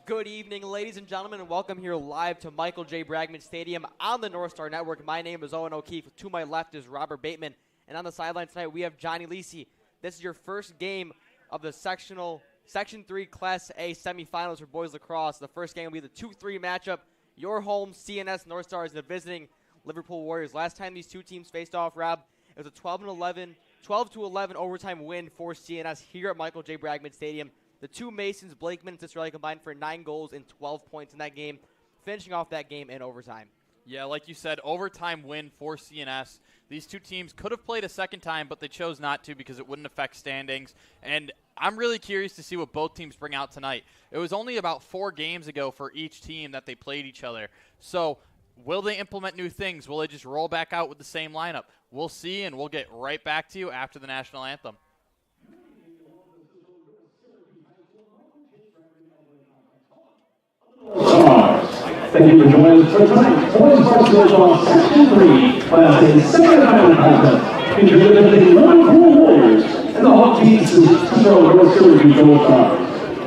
Good evening, ladies and gentlemen, and welcome here live to Michael J. Bragman Stadium on the North Star Network. My name is Owen O'Keefe. To my left is Robert Bateman, and on the sideline tonight we have Johnny Lisi. This is your first game of the Section 3 Class A semifinals for boys lacrosse. The first game will be the 2-3 matchup. Your home CNS North Stars and the visiting Liverpool Warriors. Last time these two teams faced off, Rob, it was a 12-11 overtime win for CNS here at Michael J. Bragman Stadium. The two Masons, Blakeman and Cicero, combined for 9 goals and 12 points in that game, finishing off that game in overtime. Yeah, like you said, overtime win for CNS. These two teams could have played a second time, but they chose not to because it wouldn't affect standings. And I'm really curious to see what both teams bring out tonight. It was only about 4 games ago for each team that they played each other. So will they implement new things? Will they just roll back out with the same lineup? We'll see, and we'll get right back to you after the national anthem. Thank you for joining us for tonight's boys varsity lacrosse Section 3 Class A Semifinal contest featuring the Liverpool Warriors and the Hawk Teams Cicero-North Syracuse Stars.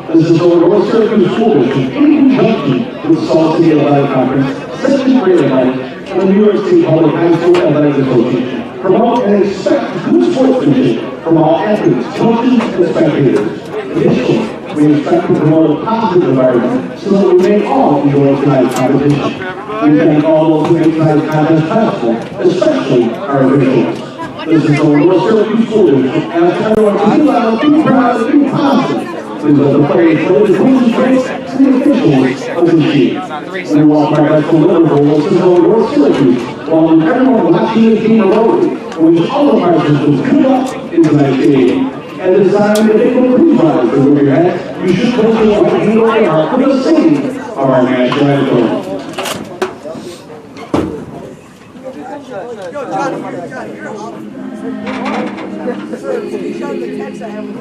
The Cicero-North Syracuse School District, in conjunction with Salt City Athletic Conference, Section 3 Athletic, and the New York State Public High School Athletic Association, promote and expect good sportsmanship from all athletes, coaches, and spectators. Additionally, we expect to promote a positive environment so that we may all enjoy tonight's competition. We thank all those who made tonight's contest possible, especially our officials. This is the North Syracuse School District, and I everyone to be loud, be proud, and be positive. Please let the players play the coaches' breaks and the officials of the team. We welcome our guests from Liverpool, Cicero-North Syracuse, while everyone watching the game remotely, and we wish all the participants good luck in tonight's game. And the design that they will provide for your hat, you should place your right hand on your heart for the singing of our national anthem. Go, Johnny, you're up. You showed the text I have with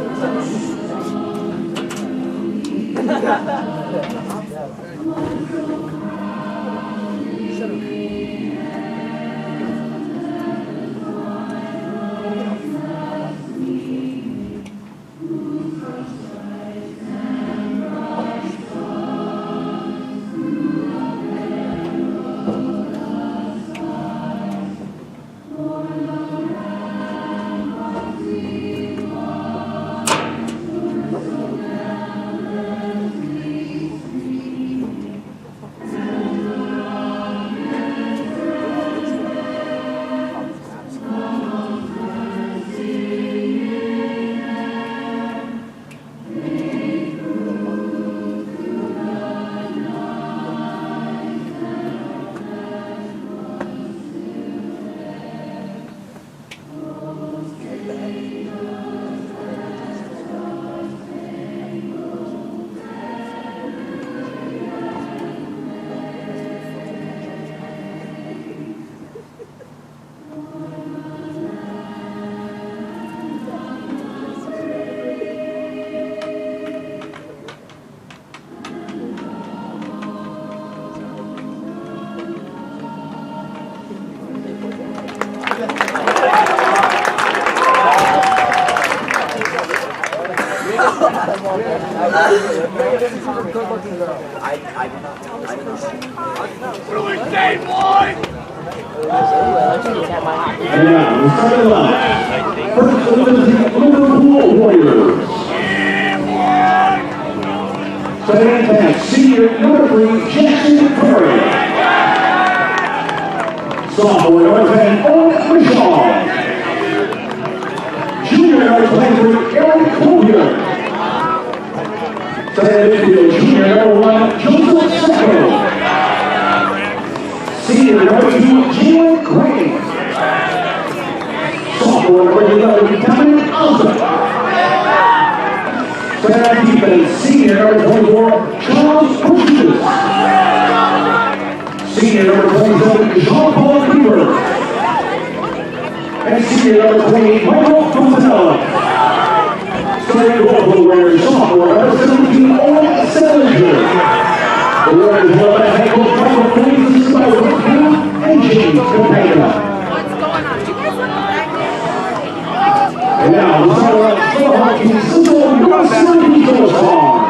Sophomore North End, Owen Mishaw. Junior North End, Eric Collier. Second midfield, junior number 1, Joseph Sectional. Senior number 2, Jalen Crane. Sophomore number 11, Dominic Alza. Second defense, senior number 24, Charles Pushes. Senior number 27, Jean-Paul Cooper. And senior number 28, Michael Fontanella. Starting goal for the Warriors, sophomore number 17, Owen Selinger. The Warriors led by head coach Michael Cooper by Rick Hughes and James Campagna. What's going on? You guys look back there. And now, the Cicero-North Syracuse North Syracuse Stars.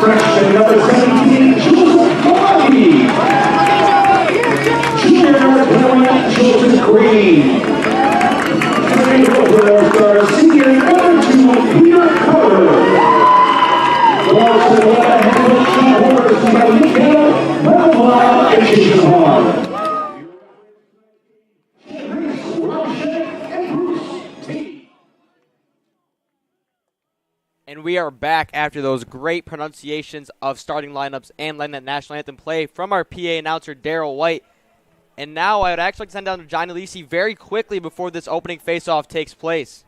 Freshman number 17, Joseph Malaki. Junior number 20, Joseph Green. And the North Stars, senior number 2, Peter Carter. The North Stars head coach Sean Horst by Michael Melville and Jason Hall. And we are back after those great pronunciations of starting lineups and letting that national anthem play from our PA announcer, Daryl White. And now I would actually like to send down to Johnny Lisi very quickly before this opening faceoff takes place.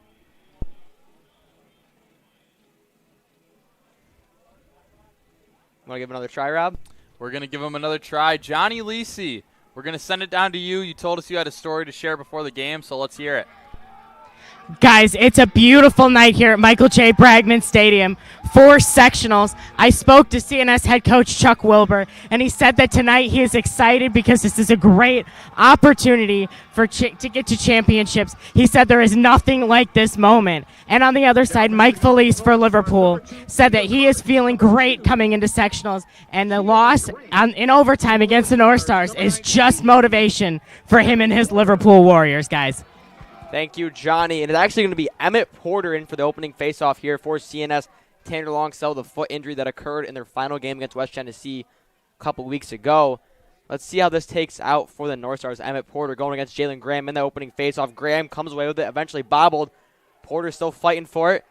Want to give another try, Rob? We're going to give him another try. Johnny Lisi, we're going to send it down to you. You told us you had a story to share before the game, so let's hear it. Guys, it's a beautiful night here at Michael J. Bragman Stadium for sectionals. I spoke to CNS head coach Chuck Wilbur, and he said that tonight he is excited because this is a great opportunity to get to championships. He said there is nothing like this moment. And on the other side, Mike Felice for Liverpool said that he is feeling great coming into sectionals, and the loss in overtime against the North Stars is just motivation for him and his Liverpool Warriors, guys. Thank you, Johnny. And it's actually going to be Emmett Porter in for the opening faceoff here for CNS. Tanner Longcell, the foot injury that occurred in their final game against West Tennessee a couple weeks ago. Let's see how this takes out for the North Stars. Emmett Porter going against Jalen Graham in the opening faceoff. Graham comes away with it, eventually bobbled. Porter still fighting for it.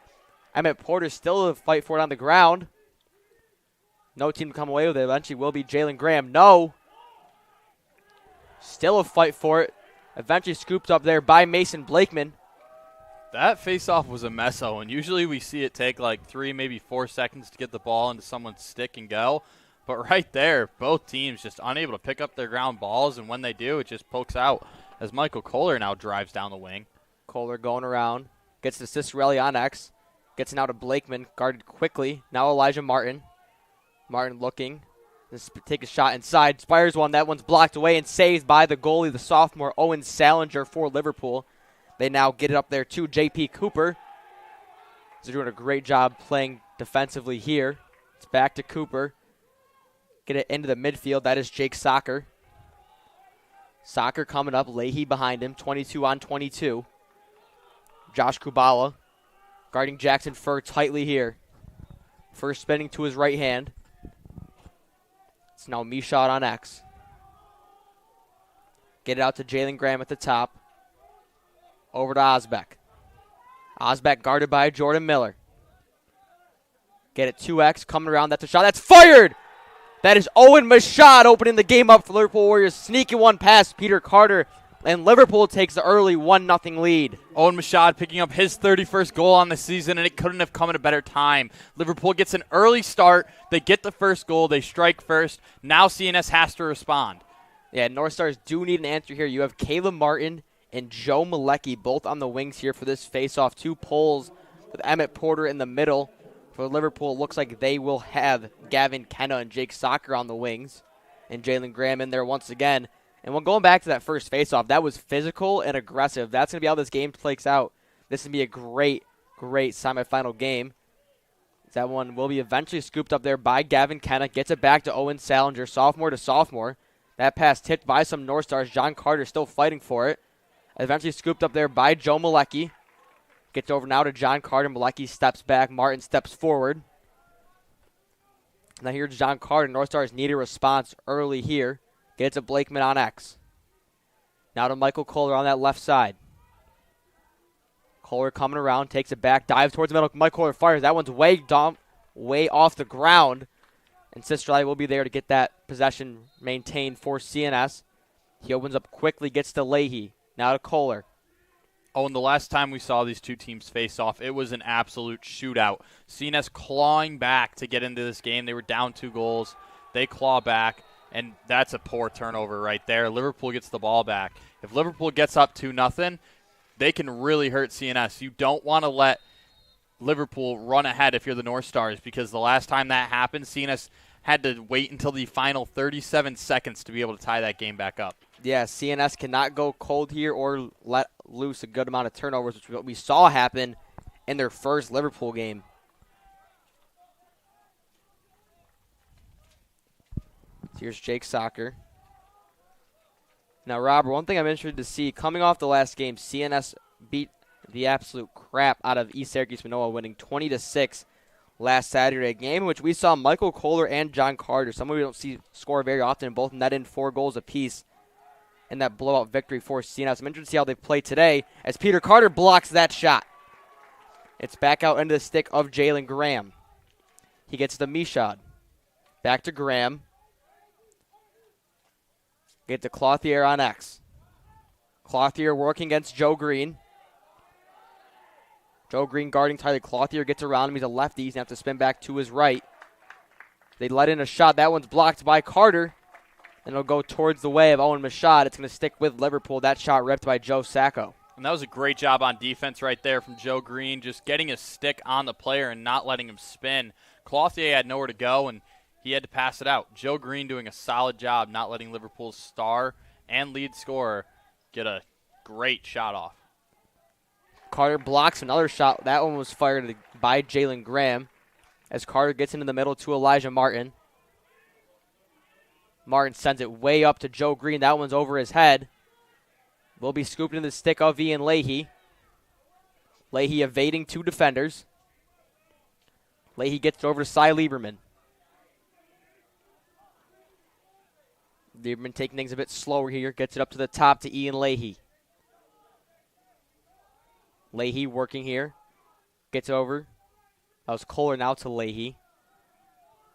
Emmett Porter still to fight for it on the ground. No team to come away with it. Eventually will be Jalen Graham. No. Still a fight for it. Eventually scooped up there by Mason Blakeman. That faceoff was a mess, and usually we see it take like 3, maybe 4 seconds to get the ball into someone's stick and go. But right there, both teams just unable to pick up their ground balls, and when they do, it just pokes out as Michael Kohler now drives down the wing. Kohler going around, gets to Cicerelli on X, gets it out to Blakeman, guarded quickly. Now Elijah Martin. Martin looking. Let's take a shot inside. Spires one. That one's blocked away and saved by the goalie, the sophomore Owen Salinger for Liverpool. They now get it up there to J.P. Cooper. They're doing a great job playing defensively here. It's back to Cooper. Get it into the midfield. That is Jake Soccer. Soccer coming up. Leahy behind him. 22 on 22. Josh Kubala guarding Jackson Furr tightly here. First spinning to his right hand. It's now Michaud on X. Get it out to Jalen Graham at the top. Over to Osbeck. Osbeck guarded by Jordan Miller. Get it 2X coming around. That's a shot. That's fired! That is Owen Michaud opening the game up for Liverpool Warriors. Sneaking one past Peter Carter. And Liverpool takes the early 1-0 lead. Owen Michaud picking up his 31st goal on the season, and it couldn't have come at a better time. Liverpool gets an early start. They get the first goal. They strike first. Now CNS has to respond. Yeah, North Stars do need an answer here. You have Caleb Martin and Joe Malecki both on the wings here for this face-off. 2 poles with Emmett Porter in the middle. For Liverpool, it looks like they will have Gavin Kenna and Jake Soccer on the wings. And Jalen Graham in there once again. And when going back to that first faceoff, that was physical and aggressive. That's going to be how this game plays out. This is going to be a great, great semifinal game. That one will be eventually scooped up there by Gavin Kenna. Gets it back to Owen Salinger, sophomore to sophomore. That pass tipped by some North Stars. John Carter still fighting for it. Eventually scooped up there by Joe Malecki. Gets over now to John Carter. Malecki steps back. Martin steps forward. Now here's John Carter. North Stars need a response early here. Gets a Blakeman on X. Now to Michael Kohler on that left side. Kohler coming around, takes it back, dives towards the middle. Mike Kohler fires. That one's way off the ground. And Cicerelli will be there to get that possession maintained for CNS. He opens up quickly, gets to Leahy. Now to Kohler. Oh, and the last time we saw these two teams face off, it was an absolute shootout. CNS clawing back to get into this game. They were down 2 goals. They claw back. And that's a poor turnover right there. Liverpool gets the ball back. If Liverpool gets up 2-0, they can really hurt CNS. You don't want to let Liverpool run ahead if you're the North Stars, because the last time that happened, CNS had to wait until the final 37 seconds to be able to tie that game back up. Yeah, CNS cannot go cold here or let loose a good amount of turnovers, which we saw happen in their first Liverpool game. Here's Jake Soccer. Now, Robert, one thing I'm interested to see, coming off the last game, CNS beat the absolute crap out of East Syracuse Manoa, winning 20-6 last Saturday, a game in which we saw Michael Kohler and John Carter, someone we don't see score very often, both net in 4 goals apiece in that blowout victory for CNS. I'm interested to see how they play today as Peter Carter blocks that shot. It's back out into the stick of Jalen Graham. He gets the Michaud. Back to Graham. Get to Clothier on X. Clothier working against Joe Green. Joe Green guarding Tyler. Clothier gets around him. He's a lefty. He's going to have to spin back to his right. They let in a shot. That one's blocked by Carter. And it'll go towards the way of Owen Michaud. It's going to stick with Liverpool. That shot ripped by Joe Sacco. And that was a great job on defense right there from Joe Green, just getting a stick on the player and not letting him spin. Clothier had nowhere to go, and he had to pass it out. Joe Green doing a solid job not letting Liverpool's star and lead scorer get a great shot off. Carter blocks another shot. That one was fired by Jalen Graham as Carter gets into the middle to Elijah Martin. Martin sends it way up to Joe Green. That one's over his head. Will be scooped into the stick of Ian Leahy. Leahy evading 2 defenders. Leahy gets it over to Cy Lieberman. Lieberman taking things a bit slower here. Gets it up to the top to Ian Leahy. Leahy working here. Gets over. That was Kohler now to Leahy.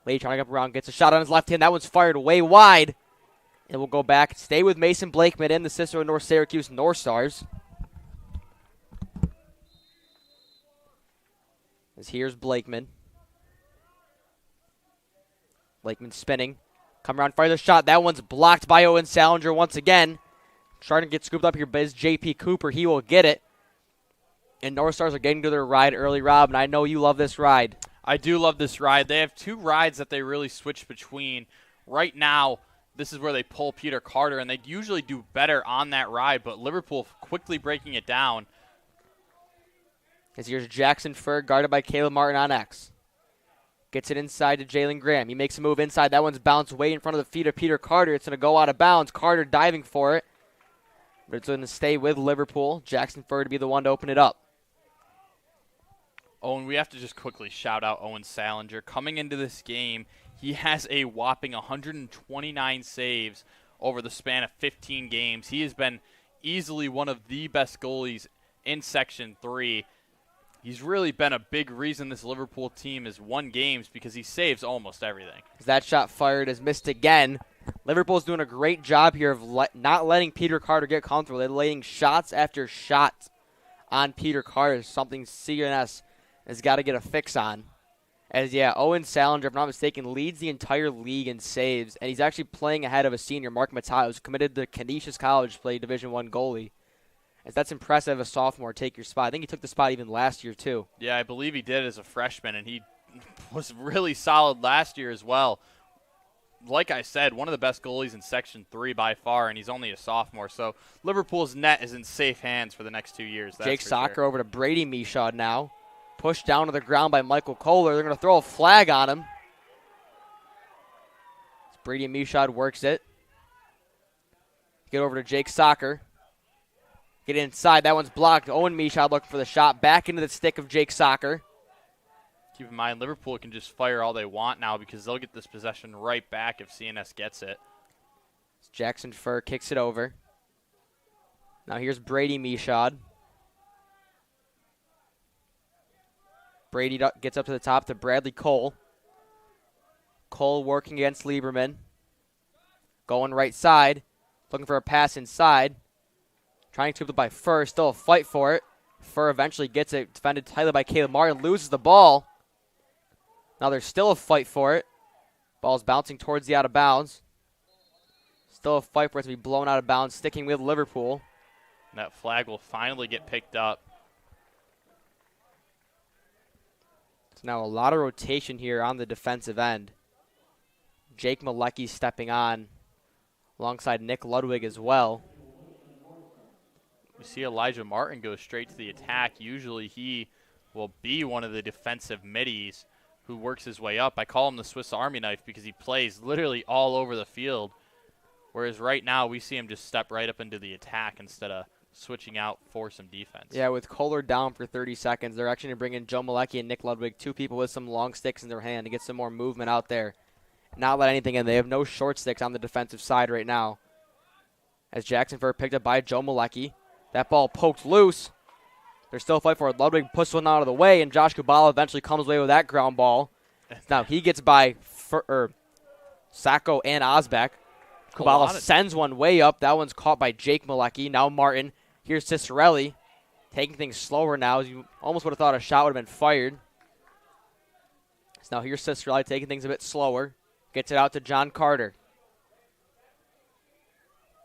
Leahy trying to get up around. Gets a shot on his left hand. That one's fired way wide. And we'll go back. Stay with Mason Blakeman in the Cicero-North Syracuse North Stars. As here's Blakeman. Blakeman spinning. Come around, fire the shot. That one's blocked by Owen Salinger once again. Trying to get scooped up here by J.P. Cooper. He will get it. And North Stars are getting to their ride early, Rob, and I know you love this ride. I do love this ride. They have 2 rides that they really switch between. Right now, this is where they pull Peter Carter, and they usually do better on that ride, but Liverpool quickly breaking it down. As here's Jackson Ferg, guarded by Caleb Martin on X. Gets it inside to Jalen Graham. He makes a move inside. That one's bounced way in front of the feet of Peter Carter. It's going to go out of bounds. Carter diving for it. But it's going to stay with Liverpool. Jackson Ferg to be the one to open it up. Oh, and we have to just quickly shout out Owen Salinger. Coming into this game, he has a whopping 129 saves over the span of 15 games. He has been easily one of the best goalies in Section 3. He's really been a big reason this Liverpool team has won games because he saves almost everything. That shot fired is missed again. Liverpool's doing a great job here of not letting Peter Carter get comfortable. They're laying shots after shots on Peter Carter, something CNS has got to get a fix on. As, Owen Salinger, if I'm not mistaken, leads the entire league in saves, and he's actually playing ahead of a senior, Mark Matai, who's committed to Canisius College to play Division I goalie. As that's impressive, a sophomore take your spot. I think he took the spot even last year, too. Yeah, I believe he did as a freshman, and he was really solid last year as well. Like I said, one of the best goalies in Section 3 by far, and he's only a sophomore. So Liverpool's net is in safe hands for the next 2 years. Jake Soccer over to Brady Michaud now. Pushed down to the ground by Michael Kohler. They're going to throw a flag on him. Brady Michaud works it. Get over to Jake Soccer. Get inside. That one's blocked. Owen Michaud looking for the shot. Back into the stick of Jake Soccer. Keep in mind, Liverpool can just fire all they want now because they'll get this possession right back if CNS gets it. Jackson Furr kicks it over. Now here's Brady Michaud. Brady gets up to the top to Bradley Cole. Cole working against Lieberman. Going right side. Looking for a pass inside. Trying to keep it by Furr. Still a fight for it. Furr eventually gets it. Defended tightly by Caleb Martin. Loses the ball. Now there's still a fight for it. Ball's bouncing towards the out of bounds. Still a fight for it to be blown out of bounds. Sticking with Liverpool. And that flag will finally get picked up. Now a lot of rotation here on the defensive end. Jake Malecki stepping on alongside Nick Ludwig as well. We see Elijah Martin go straight to the attack. Usually he will be one of the defensive middies, who works his way up. I call him the Swiss Army knife because he plays literally all over the field, whereas right now we see him just step right up into the attack instead of switching out for some defense. Yeah, with Kohler down for 30 seconds, they're actually going to bring in Joe Malecki and Nick Ludwig, two people with some long sticks in their hand to get some more movement out there. Not let anything in. They have no short sticks on the defensive side right now. As Jackson Furr picked up by Joe Malecki. That ball poked loose. They're still fighting for it. Ludwig pushed one out of the way, and Josh Kubala eventually comes away with that ground ball. Now he gets by Sacco and Osbeck. Kubala sends one way up. That one's caught by Jake Malecki. Now Martin. Here's Cicerelli taking things slower now. You almost would have thought a shot would have been fired. So now here's Cicerelli taking things a bit slower. Gets it out to John Carter.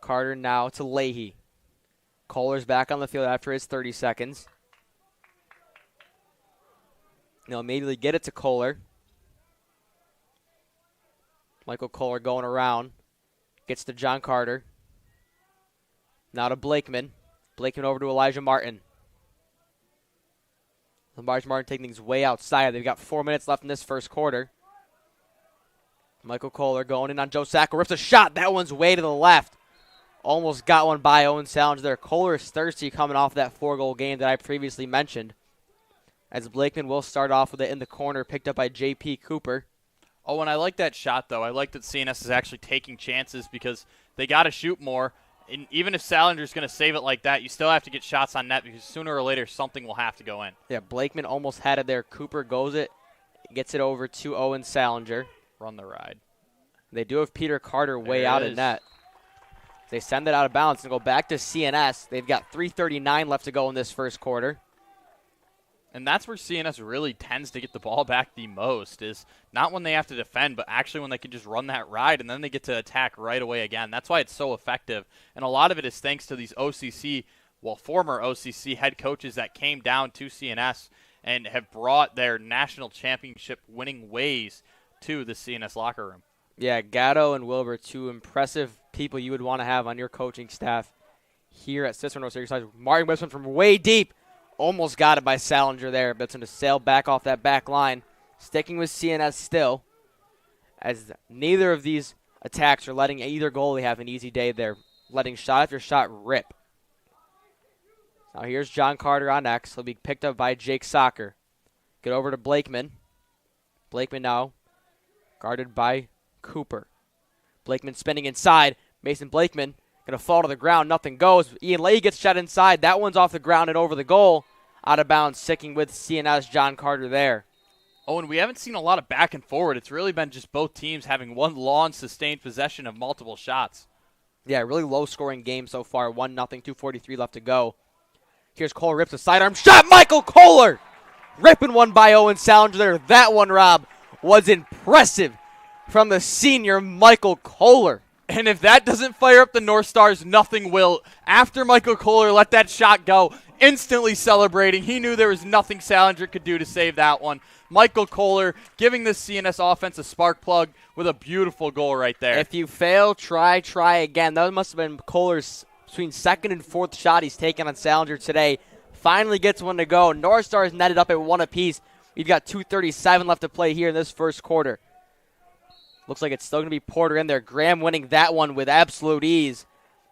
Carter now to Leahy. Kohler's back on the field after his 30 seconds. They'll immediately get it to Kohler. Michael Kohler going around. Gets to John Carter. Now to Blakeman. Blakeman over to Elijah Martin. Elijah Martin taking things way outside. They've got 4 minutes left in this first quarter. Michael Kohler going in on Joe Sacco. Rips a shot. That one's way to the left. Almost got one by Owen Salinger there. Kohler is thirsty coming off that 4-goal game that I previously mentioned. As Blakeman will start off with it in the corner, picked up by J.P. Cooper. Oh, and I like that shot, though. I like that CNS is actually taking chances because they got to shoot more. And even if Salinger's going to save it like that, you still have to get shots on net because sooner or later something will have to go in. Yeah, Blakeman almost had it there. Cooper goes it, gets it over to Owen Salinger. Run the ride. They do have Peter Carter way out of net. They send it out of bounds and go back to CNS. They've got 3:39 left to go in this first quarter. And that's where CNS really tends to get the ball back the most, is not when they have to defend, but actually when they can just run that ride and then they get to attack right away again. That's why it's so effective. And a lot of it is thanks to these former OCC head coaches that came down to CNS and have brought their national championship winning ways to the CNS locker room. Yeah, Gatto and Wilbur, two impressive people you would want to have on your coaching staff here at Cicero-North Syracuse. Martin Westman from way deep. Almost got it by Salinger there, but it's going to sail back off that back line. Sticking with CNS still, as neither of these attacks are letting either goalie have an easy day there, letting shot after shot rip. Now here's John Carter on X. He'll be picked up by Jake Socker. Get over to Blakeman. Blakeman now guarded by Cooper. Blakeman spinning inside. Mason Blakeman going to fall to the ground. Nothing goes. Ian Leahy gets shot inside. That one's off the ground and over the goal. Out of bounds, sticking with CNS John Carter there. Oh, and we haven't seen a lot of back and forward. It's really been just both teams having one long, sustained possession of multiple shots. Yeah, really low-scoring game so far. 1-0, 2:43 left to go. Here's Kohler, rips a sidearm shot. Michael Kohler ripping one by Owen Salinger there. That one, Rob, was impressive from the senior Michael Kohler. And if that doesn't fire up the North Stars, nothing will. After Michael Kohler let that shot go, instantly celebrating. He knew there was nothing Salinger could do to save that one. Michael Kohler giving the CNS offense a spark plug with a beautiful goal right there. If you fail, try again. That must have been Kohler's between second and fourth shot he's taken on Salinger today. Finally gets one to go. North Stars netted up at one apiece. We've got 2:37 left to play here in this first quarter. Looks like it's still going to be Porter in there. Graham winning that one with absolute ease.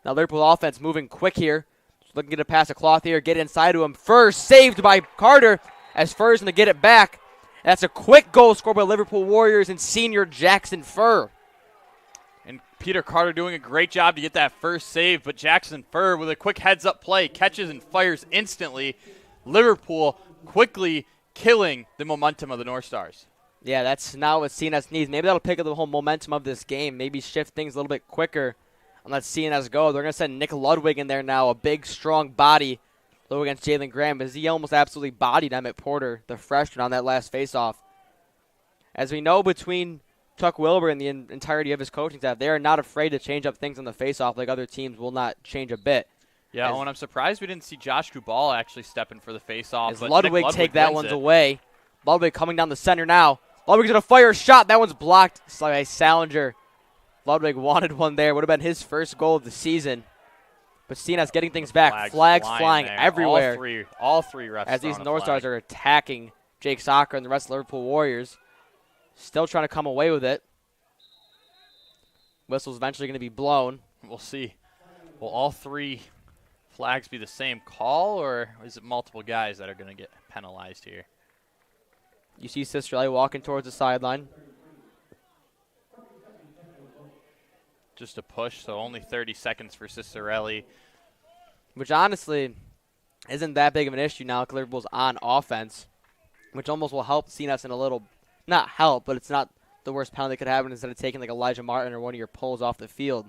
Now Liverpool offense moving quick here. Just looking to get a pass a cloth here. Get inside to him. Furr saved by Carter as Furr's going to get it back. And that's a quick goal scored by Liverpool Warriors and senior Jackson Furr. And Peter Carter doing a great job to get that first save. But Jackson Furr with a quick heads-up play catches and fires instantly. Liverpool quickly killing the momentum of the North Stars. Yeah, that's now what CNS needs. Maybe that'll pick up the whole momentum of this game. Maybe shift things a little bit quicker and let CNS go. They're going to send Nick Ludwig in there now, a big, strong body, low against Jalen Graham, as he almost absolutely bodied Emmett Porter, the freshman, on that last faceoff. As we know, between Chuck Wilbur and the entirety of his coaching staff, they are not afraid to change up things on the faceoff like other teams will not change a bit. Yeah, and I'm surprised we didn't see Josh Kubal actually step in for the faceoff. As Ludwig take that one away. Ludwig coming down the center now. Ludwig's going to fire a shot. That one's blocked by Salinger. Ludwig wanted one there. Would have been his first goal of the season. But CNS getting things back. Flags flying everywhere. All three refs. As these North Stars are attacking Jake Socker and the rest of the Liverpool Warriors. Still trying to come away with it. Whistle's eventually going to be blown. We'll see. Will all 3 flags be the same call, or is it multiple guys that are going to get penalized here? You see Cicero walking towards the sideline. Just a push, so only 30 seconds for Cicero. Which honestly isn't that big of an issue now because Liverpool's on offense, which almost will help CNS in a little, not help, but it's not the worst penalty that could happen instead of taking like Elijah Martin or one of your pulls off the field.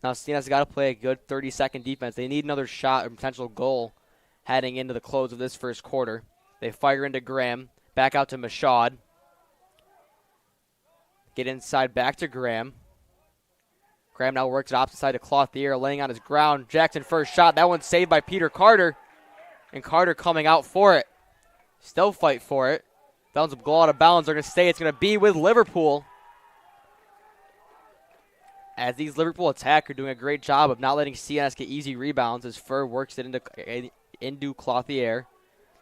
Now CNS has got to play a good 30-second defense. They need another shot or potential goal heading into the close of this first quarter. They fire into Graham, back out to Mashad. Get inside, back to Graham. Graham now works it opposite side to Clothier, laying on his ground. Jackson first shot. That one's saved by Peter Carter. And Carter coming out for it. Still fight for it. That one's a goal out of bounds. They're going to stay. It's going to be with Liverpool. As these Liverpool attack are doing a great job of not letting CNS get easy rebounds as Fur works it into Clothier.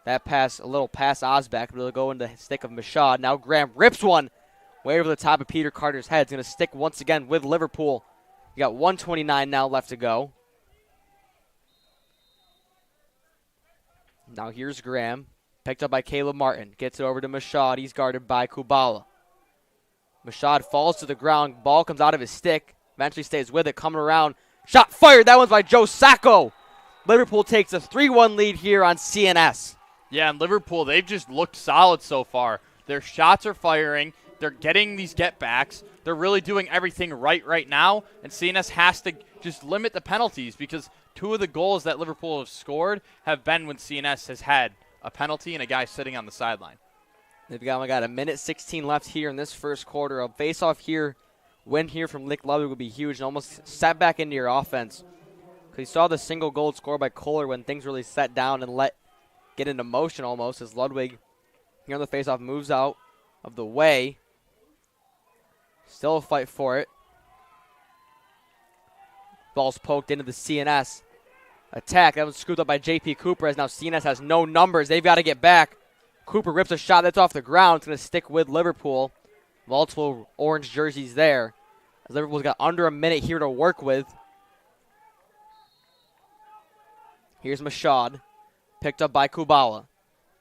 That pass, a little pass Osbeck, but it'll go into the stick of Mashad. Now Graham rips one way over the top of Peter Carter's head. It's going to stick once again with Liverpool. You got 1:29 now left to go. Now here's Graham. Picked up by Caleb Martin. Gets it over to Mashad. He's guarded by Kubala. Mashad falls to the ground. Ball comes out of his stick. Eventually stays with it. Coming around. Shot fired. That one's by Joe Sacco. Liverpool takes a 3-1 lead here on CNS. Yeah, and Liverpool, they've just looked solid so far. Their shots are firing. They're getting these get-backs. They're really doing everything right now, and CNS has to just limit the penalties because 2 of the goals that Liverpool have scored have been when CNS has had a penalty and a guy sitting on the sideline. They've got a minute 16 left here in this first quarter. A face-off here, win here from Lick Ludwig would be huge and almost set back into your offense. Because you saw the single goal scored by Kohler when things really set down and get into motion almost as Ludwig here on the face-off moves out of the way. Still a fight for it. Ball's poked into the CNS attack. That was scooped up by J.P. Cooper as now CNS has no numbers. They've got to get back. Cooper rips a shot that's off the ground. It's going to stick with Liverpool. Multiple orange jerseys there. As Liverpool's got under a minute here to work with. Here's Mashad. Picked up by Kubala.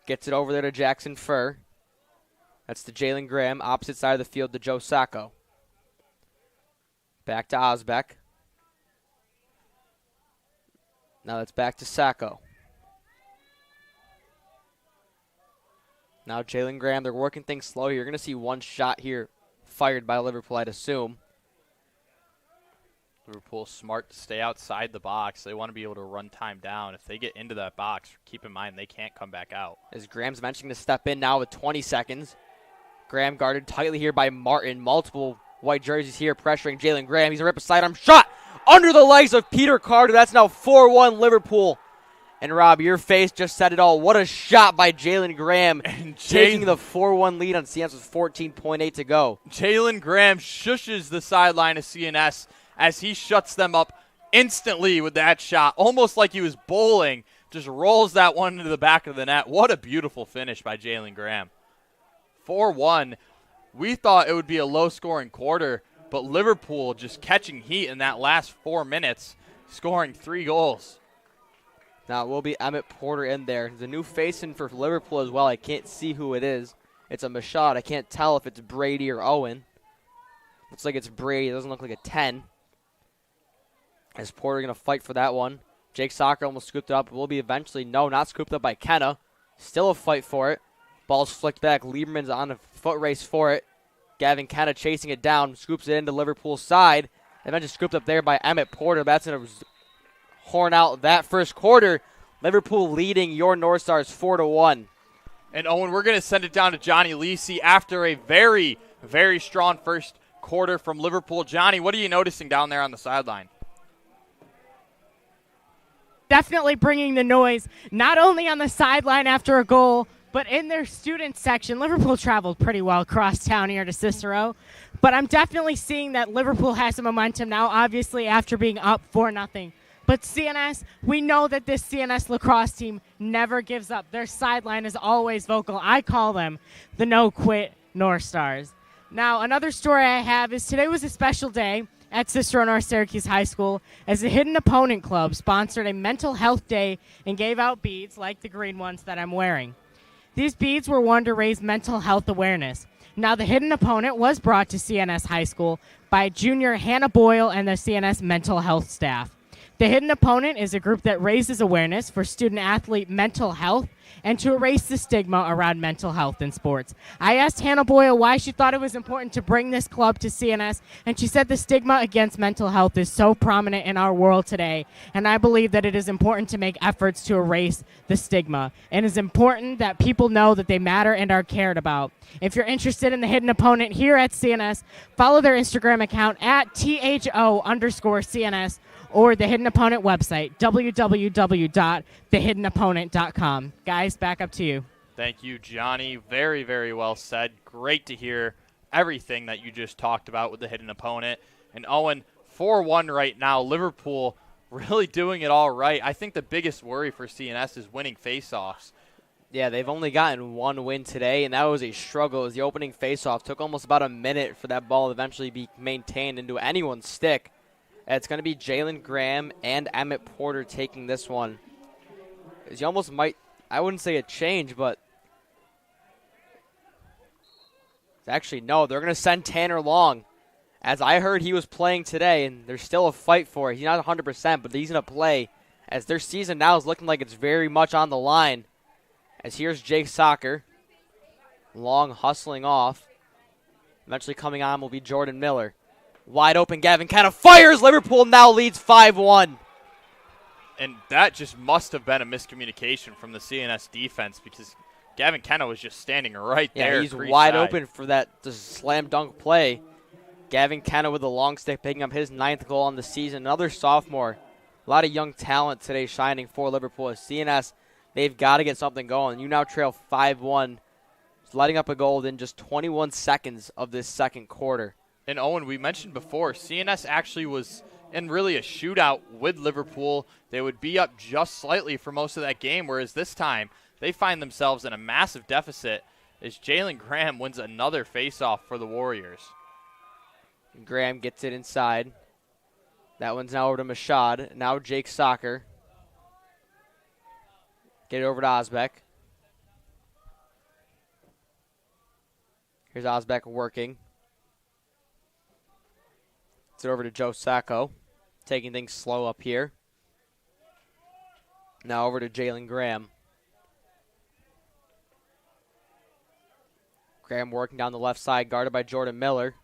Gets it over there to Jackson Fur. That's to Jalen Graham. Opposite side of the field to Joe Sacco. Back to Osbeck. Now that's back to Sacco. Now Jalen Graham, they're working things slow. You're going to see one shot here fired by Liverpool, I'd assume. Liverpool smart to stay outside the box. They want to be able to run time down. If they get into that box, keep in mind they can't come back out. As Graham's eventually going to step in now with 20 seconds. Graham guarded tightly here by Martin. Multiple white jerseys here pressuring Jalen Graham. He's going to rip a sidearm shot under the legs of Peter Carter. That's now 4-1 Liverpool. And Rob, your face just said it all. What a shot by Jalen Graham, and taking the 4-1 lead on CNS with 14.8 to go. Jalen Graham shushes the sideline of CNS as he shuts them up instantly with that shot, almost like he was bowling. Just rolls that one into the back of the net. What a beautiful finish by Jalen Graham. 4-1. We thought it would be a low-scoring quarter, but Liverpool just catching heat in that last 4 minutes, scoring 3 goals. Now it will be Emmett Porter in there. There's a new face in for Liverpool as well. I can't see who it is. It's a Mashad. I can't tell if it's Brady or Owen. Looks like it's Brady. It doesn't look like a 10. As Porter going to fight for that one. Jake Soccer almost scooped it up. It will be eventually, no, not scooped up by Kenna. Still a fight for it. Ball's flicked back. Lieberman's on a foot race for it. Gavin Kenna chasing it down. Scoops it into Liverpool's side. Eventually scooped up there by Emmett Porter. That's going to horn out that first quarter. Liverpool leading your North Stars 4-1. And Owen, we're going to send it down to Johnny Lisi after a very, very strong first quarter from Liverpool. Johnny, what are you noticing down there on the sideline? Definitely bringing the noise, not only on the sideline after a goal, but in their student section. Liverpool traveled pretty well across town here to Cicero. But I'm definitely seeing that Liverpool has some momentum now, obviously after being up 4-0. But CNS, we know that this CNS lacrosse team never gives up. Their sideline is always vocal. I call them the no quit, North Stars. Now, another story I have is today was a special day at Cicero-North Syracuse High School as the Hidden Opponent Club sponsored a mental health day and gave out beads like the green ones that I'm wearing. These beads were worn to raise mental health awareness. Now, the Hidden Opponent was brought to CNS High School by junior Hannah Boyle and the CNS mental health staff. The Hidden Opponent is a group that raises awareness for student-athlete mental health and to erase the stigma around mental health in sports. I asked Hannah Boyle why she thought it was important to bring this club to CNS, and she said the stigma against mental health is so prominent in our world today, and I believe that it is important to make efforts to erase the stigma, and it's important that people know that they matter and are cared about. If you're interested in the Hidden Opponent here at CNS, follow their Instagram account at @THO_CNS or the Hidden Opponent website, www.thehiddenopponent.com. Guys, back up to you. Thank you, Johnny. Very, very well said. Great to hear everything that you just talked about with the Hidden Opponent. And Owen, 4-1 right now. Liverpool really doing it all right. I think the biggest worry for CNS is winning faceoffs. Yeah, they've only gotten one win today, and that was a struggle as the opening faceoff took almost about a minute for that ball to eventually be maintained into anyone's stick. It's going to be Jalen Graham and Emmett Porter taking this one. You almost might, I wouldn't say a change, but actually, no, they're going to send Tanner Long. As I heard he was playing today, and there's still a fight for it. He's not 100%, but he's going to play as their season now is looking like it's very much on the line. As here's Jake Soccer. Long hustling off. Eventually coming on will be Jordan Miller. Wide open, Gavin kind of fires. Liverpool now leads 5-1. And that just must have been a miscommunication from the CNS defense because Gavin Kenna was just standing right there. Yeah, he's wide open for that slam dunk play. Gavin Kenna with the long stick picking up his 9th goal on the season. Another sophomore. A lot of young talent today shining for Liverpool. CNS, they've got to get something going. You now trail 5-1. Letting up a goal within just 21 seconds of this second quarter. And Owen, we mentioned before, CNS actually was in really a shootout with Liverpool. They would be up just slightly for most of that game, whereas this time they find themselves in a massive deficit as Jalen Graham wins another faceoff for the Warriors. Graham gets it inside. That one's now over to Mashad. Now Jake Soccer. Get it over to Osbeck. Here's Osbeck working. It's over to Joe Sacco, taking things slow up here. Now over to Jalen Graham. Graham working down the left side, guarded by Jordan Miller.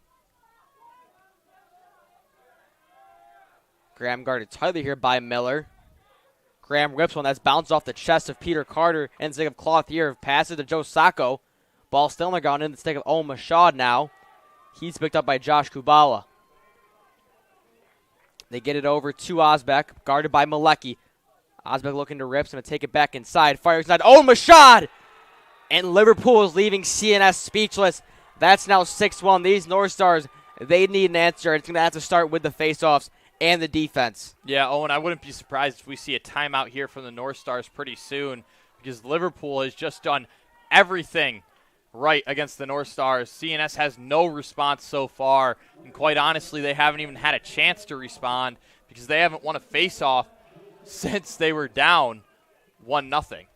Graham guarded tightly here by Miller. Graham rips one that's bounced off the chest of Peter Carter and stick of cloth here. Passes to Joe Sacco. Ball still on the ground in the stick of Owen Mashad now. He's picked up by Josh Kubala. They get it over to Osbeck, guarded by Malecki. Osbeck looking to rip, going to take it back inside. Fires inside. Oh, Mashad! And Liverpool is leaving CNS speechless. That's now 6-1. These North Stars, they need an answer. It's going to have to start with the faceoffs and the defense. Yeah, Owen, I wouldn't be surprised if we see a timeout here from the North Stars pretty soon because Liverpool has just done everything right against the North Stars. CNS has no response so far, and quite honestly, they haven't even had a chance to respond because they haven't won a face-off since they were down 1-0.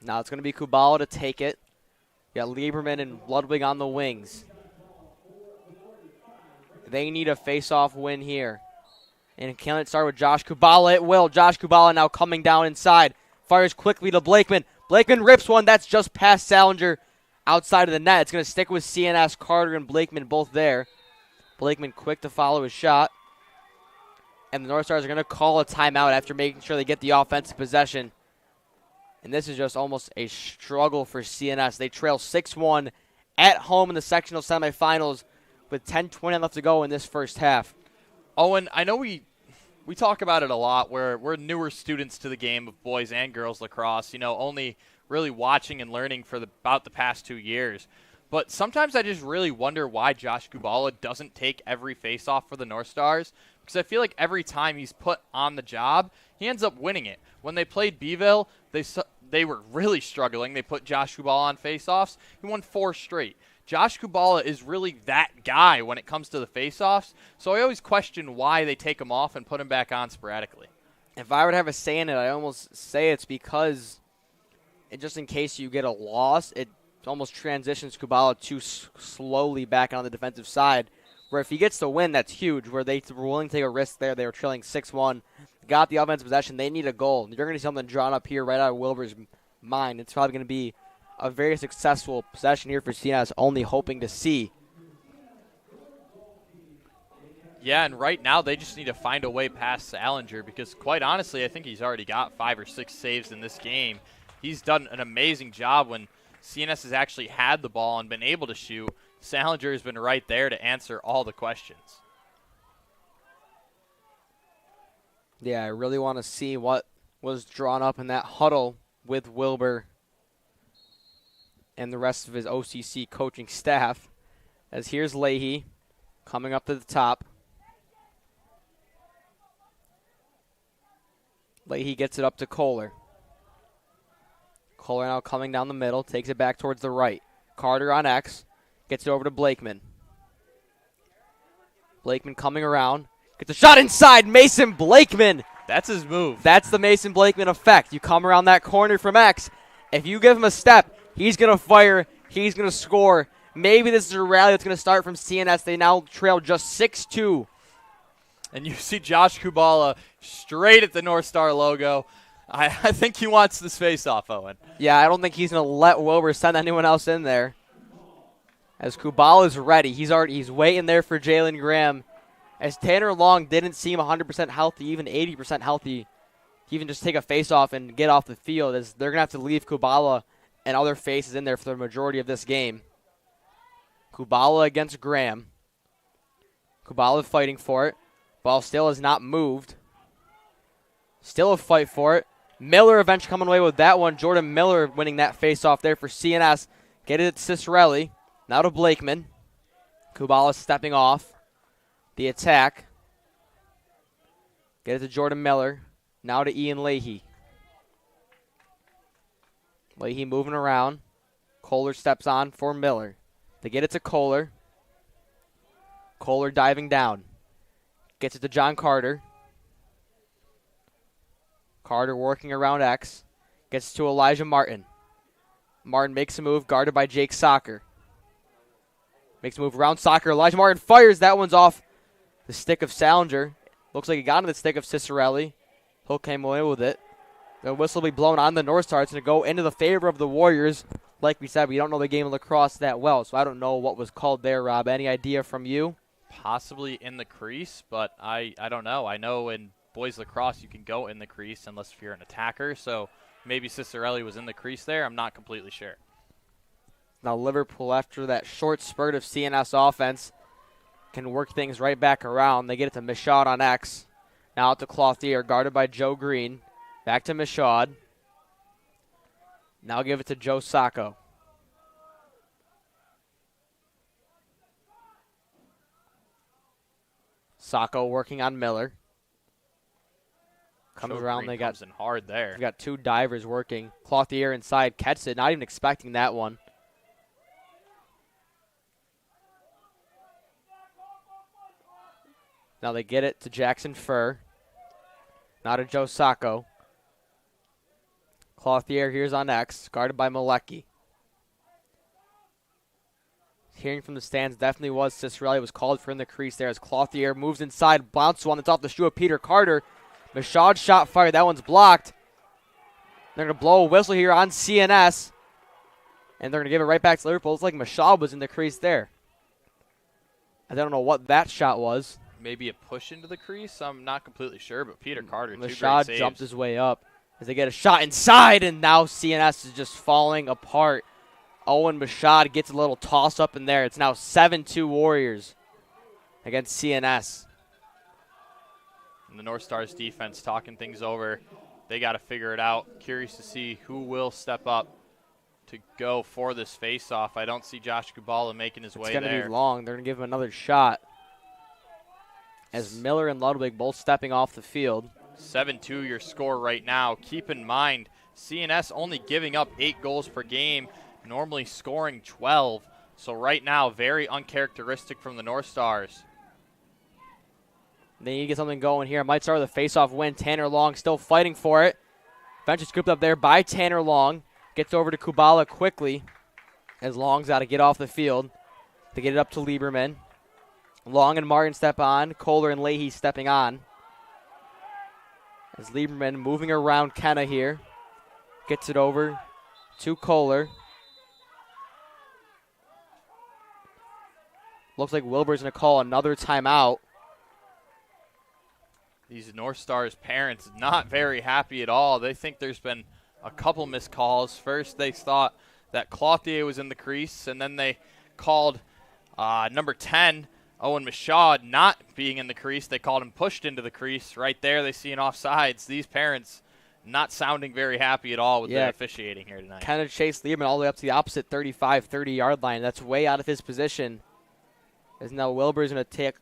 Now it's going to be Kubala to take it. You got Lieberman and Ludwig on the wings. They need a face-off win here. And can it start with Josh Kubala? It will. Josh Kubala now coming down inside. Fires quickly to Blakeman. Blakeman rips one. That's just past Salinger outside of the net. It's going to stick with CNS. Carter and Blakeman both there. Blakeman quick to follow his shot. And the North Stars are going to call a timeout after making sure they get the offensive possession. And this is just almost a struggle for CNS. They trail 6-1 at home in the sectional semifinals with 10:20 left to go in this first half. Owen, I know we talk about it a lot where we're newer students to the game of boys and girls lacrosse, only really watching and learning for about the past 2 years. But sometimes I just really wonder why Josh Kubala doesn't take every face-off for the North Stars, because I feel like every time he's put on the job, he ends up winning it. When they played Beeville, they were really struggling. They put Josh Kubala on faceoffs. He won 4 straight. Josh Kubala is really that guy when it comes to the faceoffs, so I always question why they take him off and put him back on sporadically. If I would have a say in it, I almost say it's because just in case you get a loss, it almost transitions Kubala too slowly back on the defensive side, where if he gets the win, that's huge, where they were willing to take a risk there. They were trailing 6-1, got the offensive possession. They need a goal. You're going to see something drawn up here right out of Wilbur's mind. It's probably going to be a very successful possession here for CNS, only hoping to see. Yeah, and right now they just need to find a way past Salinger because, quite honestly, I think he's already got 5 or 6 saves in this game. He's done an amazing job when CNS has actually had the ball and been able to shoot. Salinger has been right there to answer all the questions. Yeah, I really want to see what was drawn up in that huddle with Wilbur and the rest of his OCC coaching staff. As here's Leahy coming up to the top. Leahy gets it up to Kohler. Kohler now coming down the middle, takes it back towards the right. Carter on X, gets it over to Blakeman. Blakeman coming around, gets a shot inside, Mason Blakeman. That's his move. That's the Mason Blakeman effect. You come around that corner from X. If you give him a step, he's going to fire. He's going to score. Maybe this is a rally that's going to start from CNS. They now trail just 6-2. And you see Josh Kubala straight at the North Star logo. I think he wants this face-off, Owen. Yeah, I don't think he's going to let Wilbur send anyone else in there. As Kubala's ready. He's waiting there for Jalen Graham. As Tanner Long didn't seem 100% healthy, even 80% healthy, to even just take a face-off and get off the field, as they're going to have to leave Kubala and other faces in there for the majority of this game. Kubala against Graham. Kubala fighting for it. Ball still has not moved. Still a fight for it. Miller eventually coming away with that one. Jordan Miller winning that face-off there for CNS. Get it to Cicerelli. Now to Blakeman. Kubala stepping off. The attack. Get it to Jordan Miller. Now to Ian Leahy. Leahy moving around. Kohler steps on for Miller. They get it to Kohler. Kohler diving down. Gets it to John Carter. Carter working around X. Gets it to Elijah Martin. Martin makes a move, guarded by Jake Soccer. Makes a move around Soccer. Elijah Martin fires. That one's off the stick of Salinger. Looks like he got on the stick of Cicerelli. Hook came away with it. The whistle will be blown on the North Star. It's going to go into the favor of the Warriors. Like we said, we don't know the game of lacrosse that well, so I don't know what was called there, Rob. Any idea from you? Possibly in the crease, but I don't know. I know in boys lacrosse you can go in the crease unless if you're an attacker, so maybe Cicerelli was in the crease there. I'm not completely sure. Now Liverpool, after that short spurt of CNS offense, can work things right back around. They get it to Michaud on X. Now out to Clothier, guarded by Joe Green. Back to Michaud. Now give it to Joe Sacco. Sacco working on Miller. Comes Joe around. Green They got comes in hard there. They've got 2 divers working. Clothier inside, catches it. Not even expecting that one. Now they get it to Jackson Furr. Now to Joe Sacco. Clothier here's on X, guarded by Malecki. Hearing from the stands, definitely was Cicerelli was called for in the crease there as Clothier moves inside, bounces one that's off the shoe of Peter Carter. Michaud shot fired. That one's blocked. They're going to blow a whistle here on CNS. And they're going to give it right back to Liverpool. It's like Michaud was in the crease there. I don't know what that shot was. Maybe a push into the crease. I'm not completely sure, but Peter Carter, 2 great Michaud saves. jumped his way up as they get a shot inside, and now CNS is just falling apart. Owen Michaud gets a little toss up in there. It's now 7-2 Warriors against CNS. And the North Stars defense talking things over. They got to figure it out. Curious to see who will step up to go for this face-off. I don't see Josh Kubala making his way there. It's going to be long. They're going to give him another shot. As Miller and Ludwig both stepping off the field. 7-2 your score right now. Keep in mind, CNS only giving up 8 goals per game, normally scoring 12. So right now, very uncharacteristic from the North Stars. They need to get something going here. Might start with a face-off win. Tanner Long still fighting for it. Eventually scooped up there by Tanner Long. Gets over to Kubala quickly as Long's got to get off the field to get it up to Lieberman. Long and Martin step on. Kohler and Leahy stepping on. As Lieberman moving around Kenna here. Gets it over to Kohler. Looks like Wilbur's going to call another timeout. These North Stars parents not very happy at all. They think there's been a couple missed calls. First, they thought that Clothier was in the crease, and then they called number 10, Owen Michaud, not being in the crease. They called him pushed into the crease. Right there, they see an offsides. These parents not sounding very happy at all with the officiating here tonight. Kind of chased Lieberman all the way up to the opposite 35, 30-yard line. That's way out of his position. As now Wilbur's going to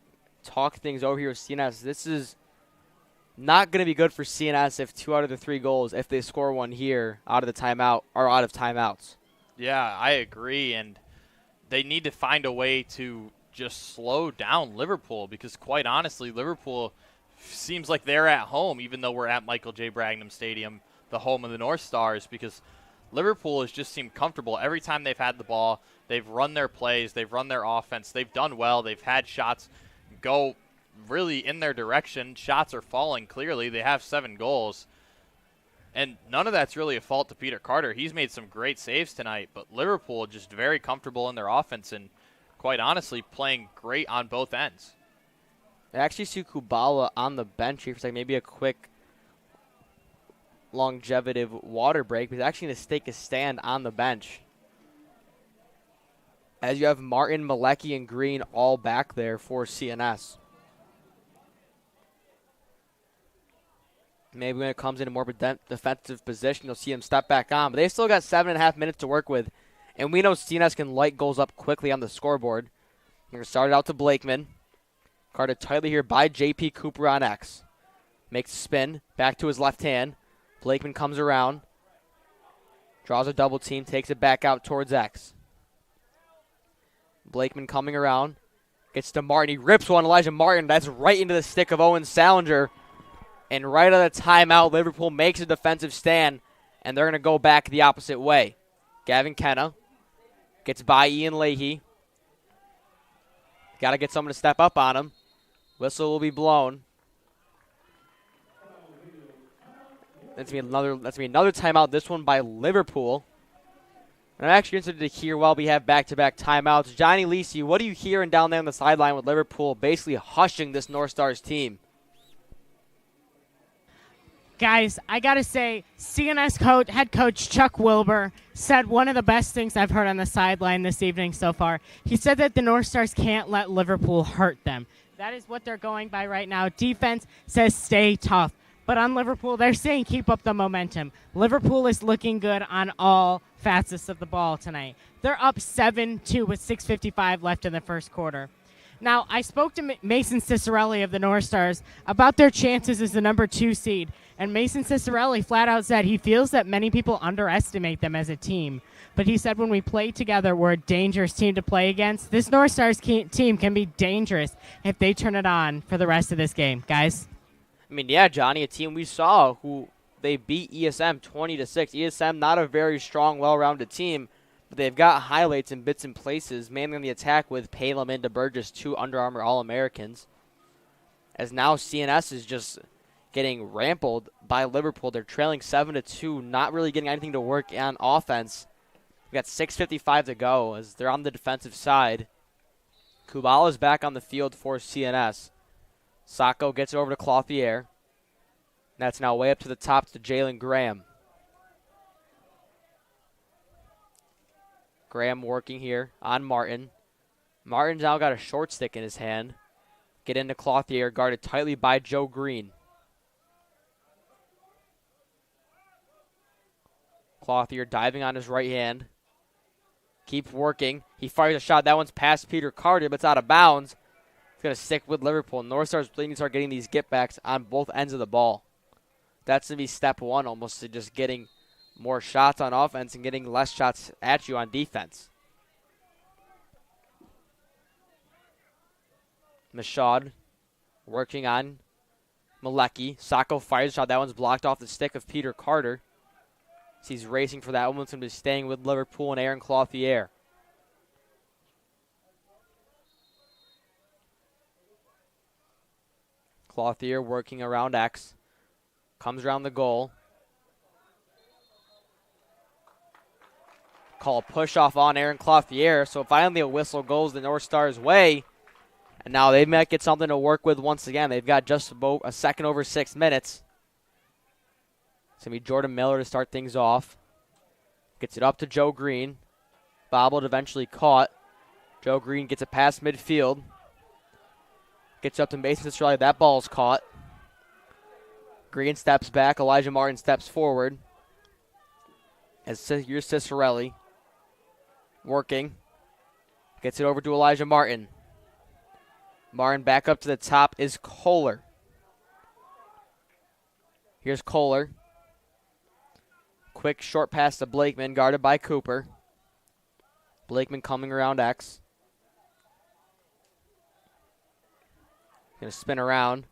talk things over here with CNS. This is not going to be good for CNS if 2 out of the 3 goals, if they score one here out of the timeout, are out of timeouts. Yeah, I agree, and they need to find a way to just slow down Liverpool because, quite honestly, Liverpool seems like they're at home, even though we're at Michael J. Bragnum Stadium, the home of the North Stars, because Liverpool has just seemed comfortable. Every time they've had the ball, they've run their plays, they've run their offense, they've done well, they've had shots go really in their direction. Shots are falling clearly. They have 7 goals. And none of that's really a fault to Peter Carter. He's made some great saves tonight, but Liverpool just very comfortable in their offense and, quite honestly, playing great on both ends. I actually see Kubala on the bench here for like maybe a quick longevitive water break, but he's actually going to take a stand on the bench. As you have Martin, Malecki, and Green all back there for CNS. Maybe when it comes in a more defensive position, you'll see him step back on. But they've still got 7.5 minutes to work with. And we know CNS can light goals up quickly on the scoreboard. We're going to start it out to Blakeman. Guarded tightly here by J.P. Cooper on X. Makes a spin. Back to his left hand. Blakeman comes around. Draws a double team. Takes it back out towards X. Blakeman coming around. Gets to Martin. He rips one. Elijah Martin. That's right into the stick of Owen Salinger. And right out of the timeout, Liverpool makes a defensive stand, and they're going to go back the opposite way. Gavin Kenna gets by Ian Leahy. Got to get someone to step up on him. Whistle will be blown. That's going to be another timeout, this one by Liverpool. And I'm actually interested to hear while we have back-to-back timeouts. Johnny Lisi, what are you hearing down there on the sideline with Liverpool basically hushing this North Stars team? Guys, I got to say, CNS head coach Chuck Wilbur said one of the best things I've heard on the sideline this evening so far. He said that the North Stars can't let Liverpool hurt them. That is what they're going by right now. Defense says stay tough. But on Liverpool, they're saying keep up the momentum. Liverpool is looking good on all facets of the ball tonight. They're up 7-2 with 6:55 left in the first quarter. Now, I spoke to Mason Cicerelli of the North Stars about their chances as the number 2 seed. And Mason Cicerelli flat out said he feels that many people underestimate them as a team. But he said when we play together, we're a dangerous team to play against. This North Stars team can be dangerous if they turn it on for the rest of this game. Guys? I mean, yeah, Johnny, a team we saw who they beat ESM 20-6. ESM, not a very strong, well-rounded team, but they've got highlights in bits and places, mainly on the attack with Palem and DeBurgess, 2 Under Armour All-Americans. As now CNS is just getting rampled by Liverpool. They're trailing 7-2, not really getting anything to work on offense. We got 6:55 to go as they're on the defensive side. Kubala's back on the field for CNS. Sacco gets it over to Clothier. That's now way up to the top to Jalen Graham. Graham working here on Martin. Martin's now got a short stick in his hand. Get into Clothier, guarded tightly by Joe Green. Clothier diving on his right hand. Keeps working. He fires a shot. That one's past Peter Carter, but it's out of bounds. It's going to stick with Liverpool. North Stars need to start getting these get-backs on both ends of the ball. That's going to be step one almost to just getting more shots on offense and getting less shots at you on defense. Michaud working on Malecki. Sacco fires a shot. That one's blocked off the stick of Peter Carter. He's racing for that one. It's going to be staying with Liverpool and Aaron Clothier. Clothier working around X. Comes around the goal. Call a push off on Aaron Clothier. So finally a whistle goes the North Stars' way. And now they might get something to work with once again. They've got just about a second over 6 minutes. It's going to be Jordan Miller to start things off. Gets it up to Joe Green. Bobbled, eventually caught. Joe Green gets it past midfield. Gets up to Mason Cicero. That ball's caught. Green steps back. Elijah Martin steps forward. As here's Cicerelli. Working. Gets it over to Elijah Martin. Martin back up to the top is Kohler. Here's Kohler. Quick short pass to Blakeman, guarded by Cooper. Blakeman coming around X. Gonna spin around.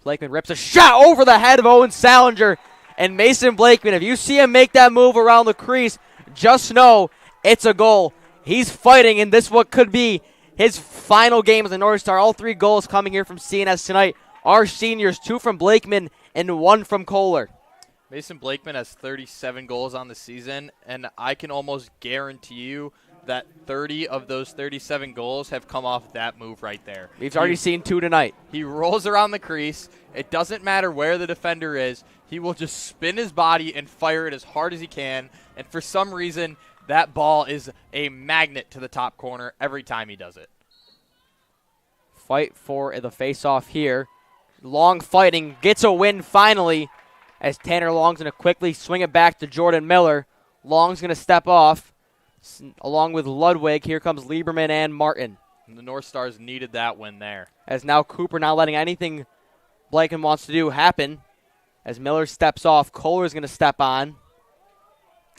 Blakeman rips a shot over the head of Owen Salinger. And Mason Blakeman, if you see him make that move around the crease, just know it's a goal. He's fighting in this what could be his final game as a North Star. All 3 goals coming here from CNS tonight. Our seniors, 2 from Blakeman and 1 from Kohler. Mason Blakeman has 37 goals on the season, and I can almost guarantee you that 30 of those 37 goals have come off that move right there. We've already seen 2 tonight. He rolls around the crease. It doesn't matter where the defender is. He will just spin his body and fire it as hard as he can, and for some reason, that ball is a magnet to the top corner every time he does it. Fight for the face-off here. Long fighting, gets a win finally, as Tanner Long's going to quickly swing it back to Jordan Miller. Long's going to step off, along with Ludwig. Here comes Lieberman and Martin. And the North Stars needed that win there. As now Cooper not letting anything Blakeman wants to do happen. As Miller steps off, Kohler's going to step on.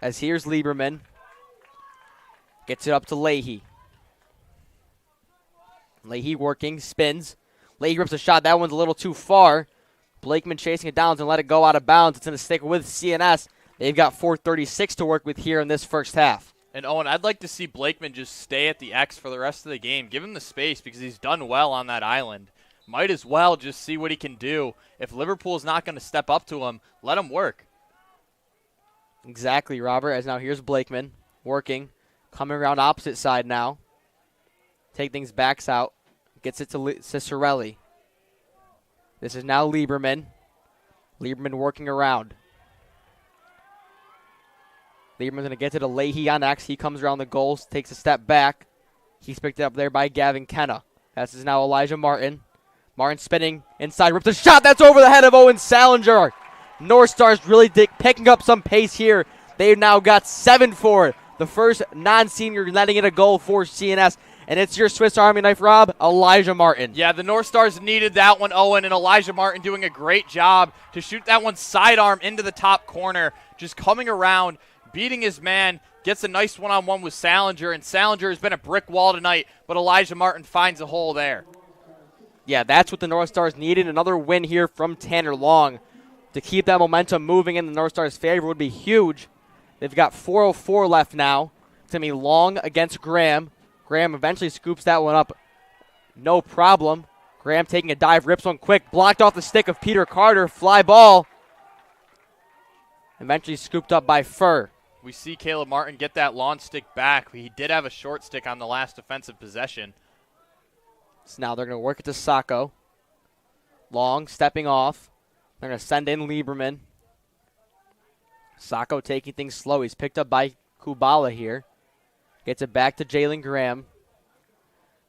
As here's Lieberman. Gets it up to Leahy. Leahy working, spins. Leahy rips a shot. That one's a little too far. Blakeman chasing it down and let it go out of bounds. It's going to stick with CNS. They've got 4:36 to work with here in this first half. And, Owen, I'd like to see Blakeman just stay at the X for the rest of the game. Give him the space because he's done well on that island. Might as well just see what he can do. If Liverpool's not going to step up to him, let him work. Exactly, Robert. As now here's Blakeman working. Coming around opposite side now. Take things backs out. Gets it to Cicerelli. This is now Lieberman. Lieberman working around. Lieberman's going to get to the Leahy on X. He comes around the goals, takes a step back. He's picked up there by Gavin Kenna. This is now Elijah Martin. Martin spinning inside, rips a shot. That's over the head of Owen Salinger. North Stars really picking up some pace here. They've now got 7 for it. The first non-senior letting it a goal for CNS. And it's your Swiss Army knife, Rob, Elijah Martin. Yeah, the North Stars needed that one, Owen, and Elijah Martin doing a great job to shoot that one sidearm into the top corner, just coming around, beating his man, gets a nice one-on-one with Salinger, and Salinger has been a brick wall tonight, but Elijah Martin finds a hole there. Yeah, that's what the North Stars needed. Another win here from Tanner Long. To keep that momentum moving in the North Stars' favor would be huge. They've got 4:04 left now. It's going to be Long against Graham. Graham eventually scoops that one up. No problem. Graham taking a dive, rips one quick, blocked off the stick of Peter Carter. Fly ball. Eventually scooped up by Furr. We see Caleb Martin get that long stick back. He did have a short stick on the last defensive possession. So now they're going to work it to Sacco. Long stepping off. They're going to send in Lieberman. Sacco taking things slow. He's picked up by Kubala here. Gets it back to Jalen Graham.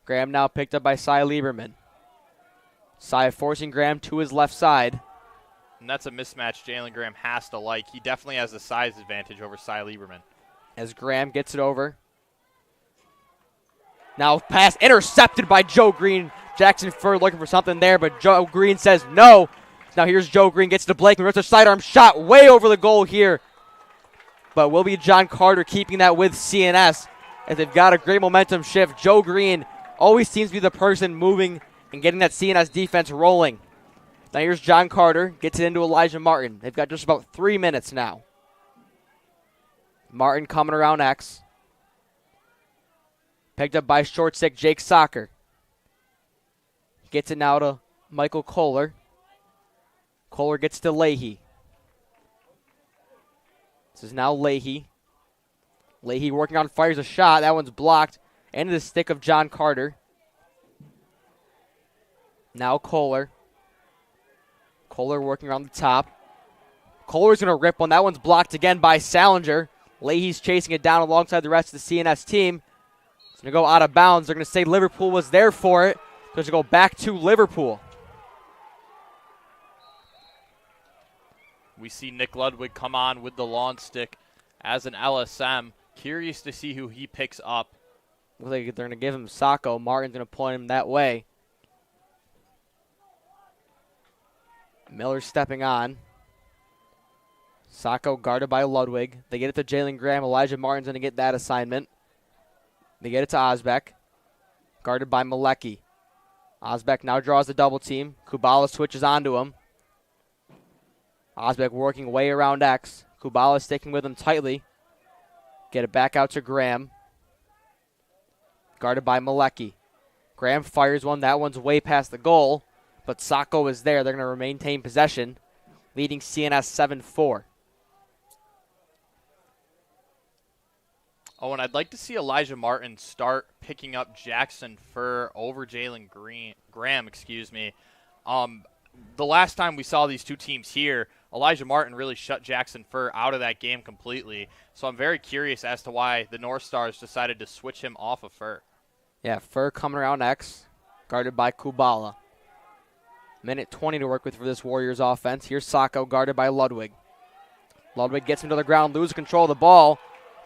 Graham now picked up by Cy Lieberman. Cy forcing Graham to his left side. And that's a mismatch Jalen Graham has to like. He definitely has the size advantage over Cy Lieberman. As Graham gets it over. Now pass intercepted by Joe Green. Jackson Furr looking for something there, but Joe Green says no. Now here's Joe Green, gets to Blakeman, rips a sidearm shot way over the goal here. but will be John Carter keeping that with CNS as they've got a great momentum shift. Joe Green always seems to be the person moving and getting that CNS defense rolling. Now here's John Carter, gets it into Elijah Martin. They've got just about 3 minutes now. Martin coming around X. Picked up by short stick Jake Socker. Gets it now to Michael Kohler. Kohler gets to Leahy. This is now Leahy. Leahy working on, fires a shot. That one's blocked. Into the stick of John Carter. Now Kohler. Kohler working around the top. Kohler's going to rip one. That one's blocked again by Salinger. Leahy's chasing it down alongside the rest of the CNS team. It's going to go out of bounds. They're going to say Liverpool was there for it. So it's going to go back to Liverpool. We see Nick Ludwig come on with the lawn stick as an LSM. Curious to see who he picks up. Looks like they're going to give him Sacco. Martin's going to point him that way. Miller stepping on. Sacco guarded by Ludwig. They get it to Jalen Graham. Elijah Martin's going to get that assignment. They get it to Osbeck. Guarded by Malecki. Osbeck now draws the double team. Kubala switches onto him. Osbeck working way around X. Kubala sticking with him tightly. Get it back out to Graham. Guarded by Malecki. Graham fires one. That one's way past the goal. But Sacco is there. They're going to maintain possession, leading CNS 7-4. Oh, and I'd like to see Elijah Martin start picking up Jackson Furr over Jalen Graham. The last time we saw these two teams here, Elijah Martin really shut Jackson Furr out of that game completely. So I'm very curious as to why the North Stars decided to switch him off of Furr. Yeah, Furr coming around X, guarded by Kubala. Minute 20 to work with for this Warriors offense. Here's Sacco guarded by Ludwig. Ludwig gets him to the ground, loses control of the ball.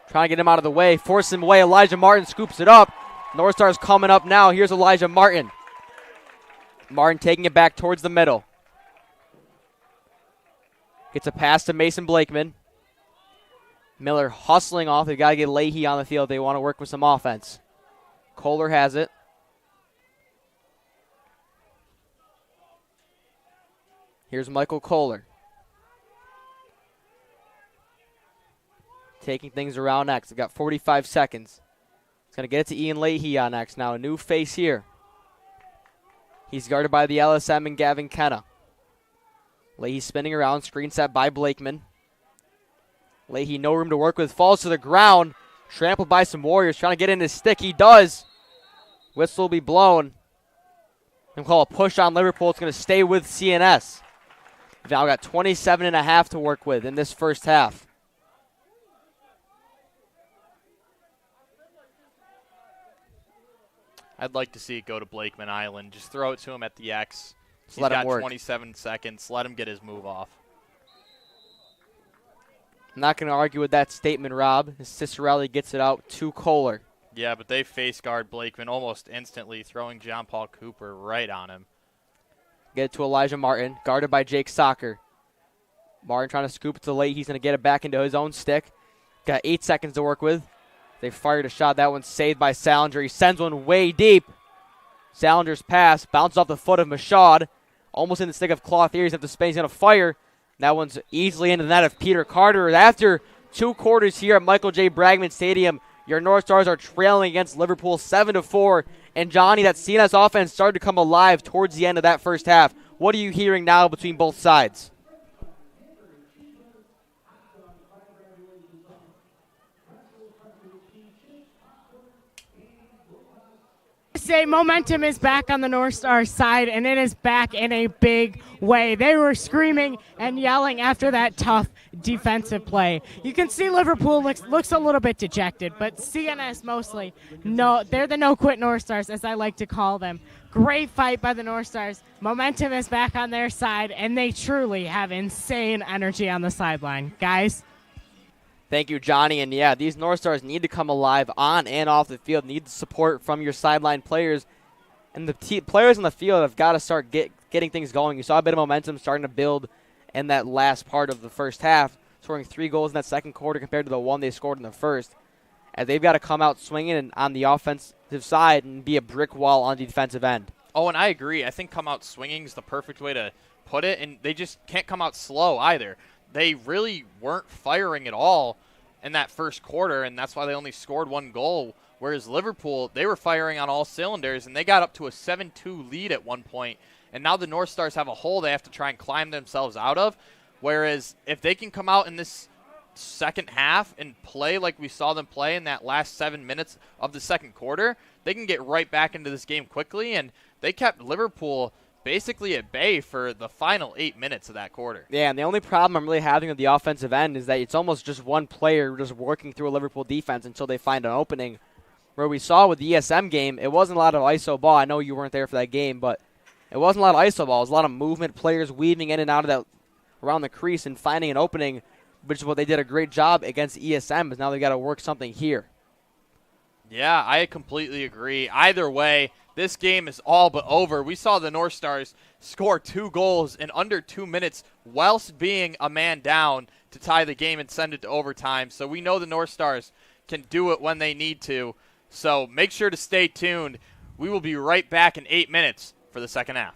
Trying to get him out of the way, force him away. Elijah Martin scoops it up. North Stars coming up now. Here's Elijah Martin. Martin taking it back towards the middle. Gets a pass to Mason Blakeman. Miller hustling off. They've got to get Leahy on the field if they want to work with some offense. Kohler has it. Here's Michael Kohler. Taking things around X. They've got 45 seconds. He's going to get it to Ian Leahy on X now. A new face here. He's guarded by the LSM and Gavin Kenna. Leahy spinning around. Screen set by Blakeman. Leahy no room to work with. Falls to the ground. Trampled by some Warriors. Trying to get in his stick. He does. Whistle will be blown. And call a push on Liverpool. It's going to stay with CNS. They've now got 27.5 to work with in this first half. I'd like to see it go to Blakeman Island. Just throw it to him at the X. He's let him got work. 27 seconds. Let him get his move off. I'm not going to argue with that statement, Rob. As Cicerelli gets it out to Kohler. Yeah, but they face guard Blakeman almost instantly, throwing John Paul Cooper right on him. Get it to Elijah Martin, guarded by Jake Socker. Martin trying to scoop it to late. He's going to get it back into his own stick. Got 8 seconds to work with. They fired a shot. That one's saved by Salinger. He sends one way deep. Salinger's pass bounces off the foot of Mashad. Almost in the stick of Clothier. He's at the space. He's going to fire. That one's easily into the net of Peter Carter. After 2 quarters here at Michael J. Bragman Stadium, your North Stars are trailing against Liverpool 7-4. And Johnny, that CNS offense started to come alive towards the end of that first half. What are you hearing now between both sides? Say momentum is back on the North Star side, and it is back in a big way. They were screaming and yelling after that tough defensive play. You can see Liverpool looks a little bit dejected, but CNS mostly, no, they're the no-quit North Stars, as I like to call them. Great fight by the North Stars. Momentum is back on their side, and they truly have insane energy on the sideline. Guys? Thank you, Johnny. And yeah, these North Stars need to come alive on and off the field. Need the support from your sideline players. And the players on the field have got to start getting things going. You saw a bit of momentum starting to build in that last part of the first half. scoring 3 goals in that second quarter compared to the 1 they scored in the first. And they've got to come out swinging and on the offensive side and be a brick wall on the defensive end. Oh, and I agree. I think come out swinging is the perfect way to put it, and they just can't come out slow either. They really weren't firing at all in that first quarter, and that's why they only scored 1 goal, whereas Liverpool, they were firing on all cylinders, and they got up to a 7-2 lead at one point, and now the North Stars have a hole they have to try and climb themselves out of, whereas if they can come out in this second half and play like we saw them play in that last 7 minutes of the second quarter, they can get right back into this game quickly, and they kept Liverpool basically at bay for the final 8 minutes of that quarter. Yeah, and the only problem I'm really having with the offensive end is that it's almost just one player just working through a Liverpool defense until they find an opening. Where we saw with the ESM game, it wasn't a lot of ISO ball. I know you weren't there for that game, but it wasn't a lot of ISO ball. It was a lot of movement, players weaving in and out of that around the crease and finding an opening, which is what they did a great job against ESM, is now they've got to work something here. Yeah, I completely agree. Either way, this game is all but over. We saw the North Stars score 2 goals in under 2 minutes whilst being a man down to tie the game and send it to overtime. So we know the North Stars can do it when they need to. So make sure to stay tuned. We will be right back in 8 minutes for the second half.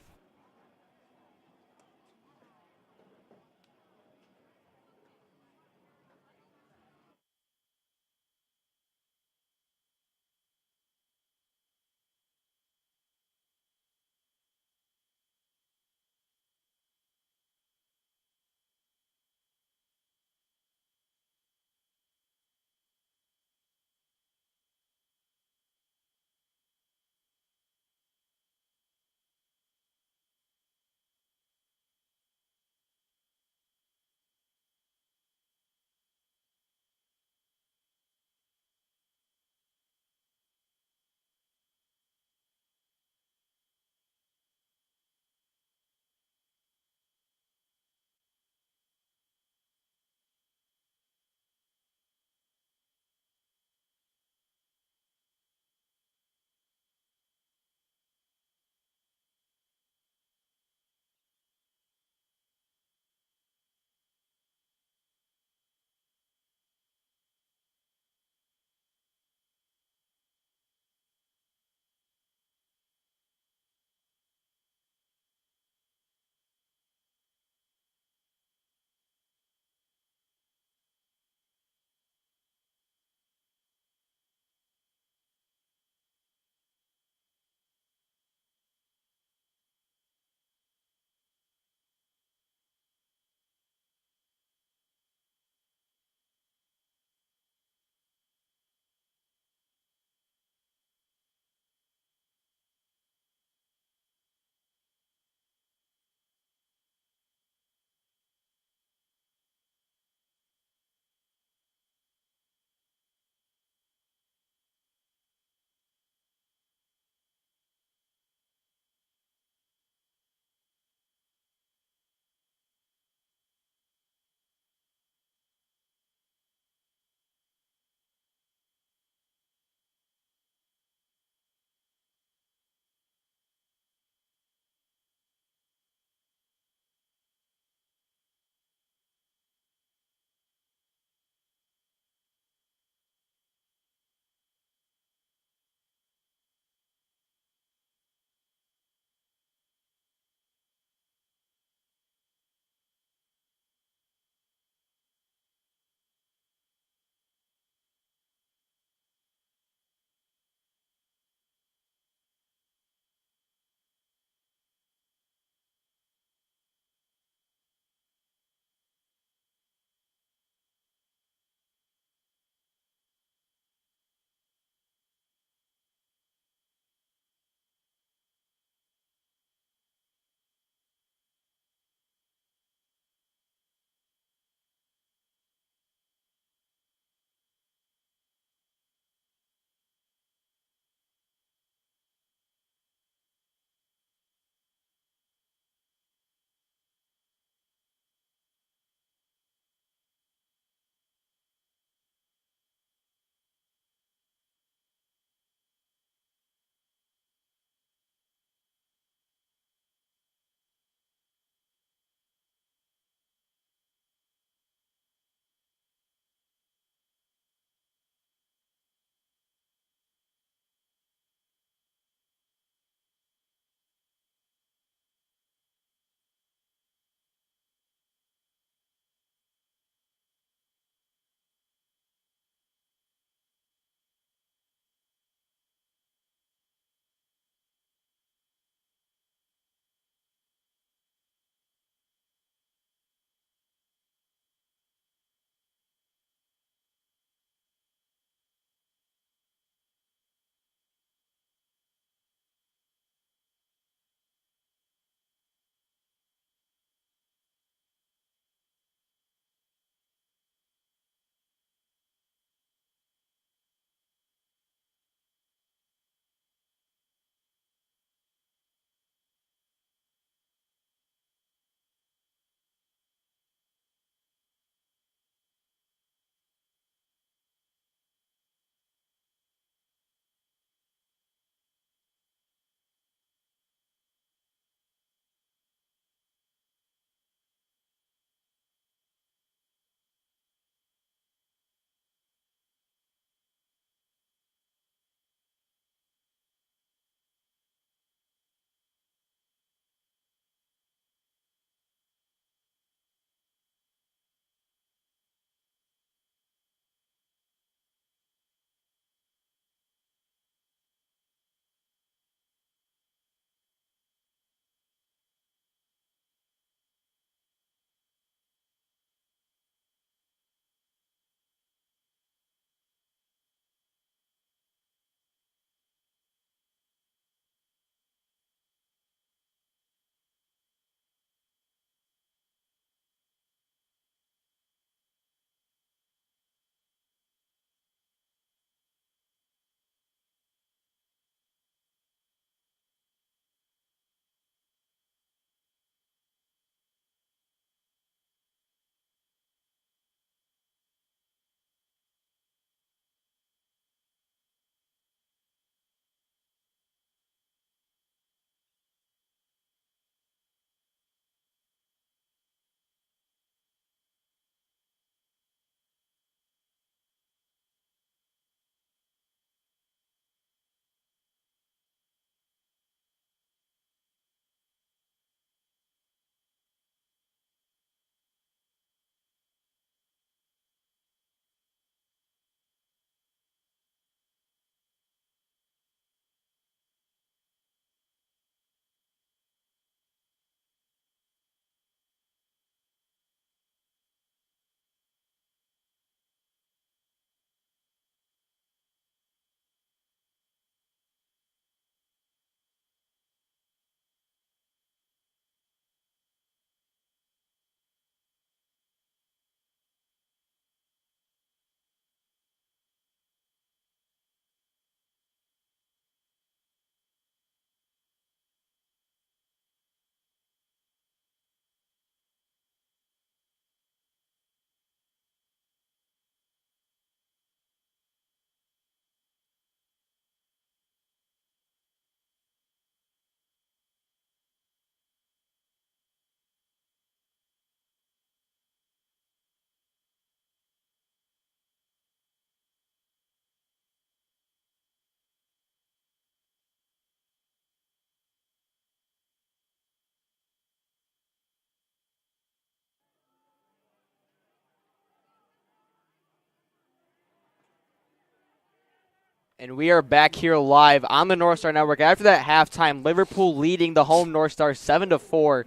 And we are back here live on the North Star Network. After that halftime, Liverpool leading the home North Star 7-4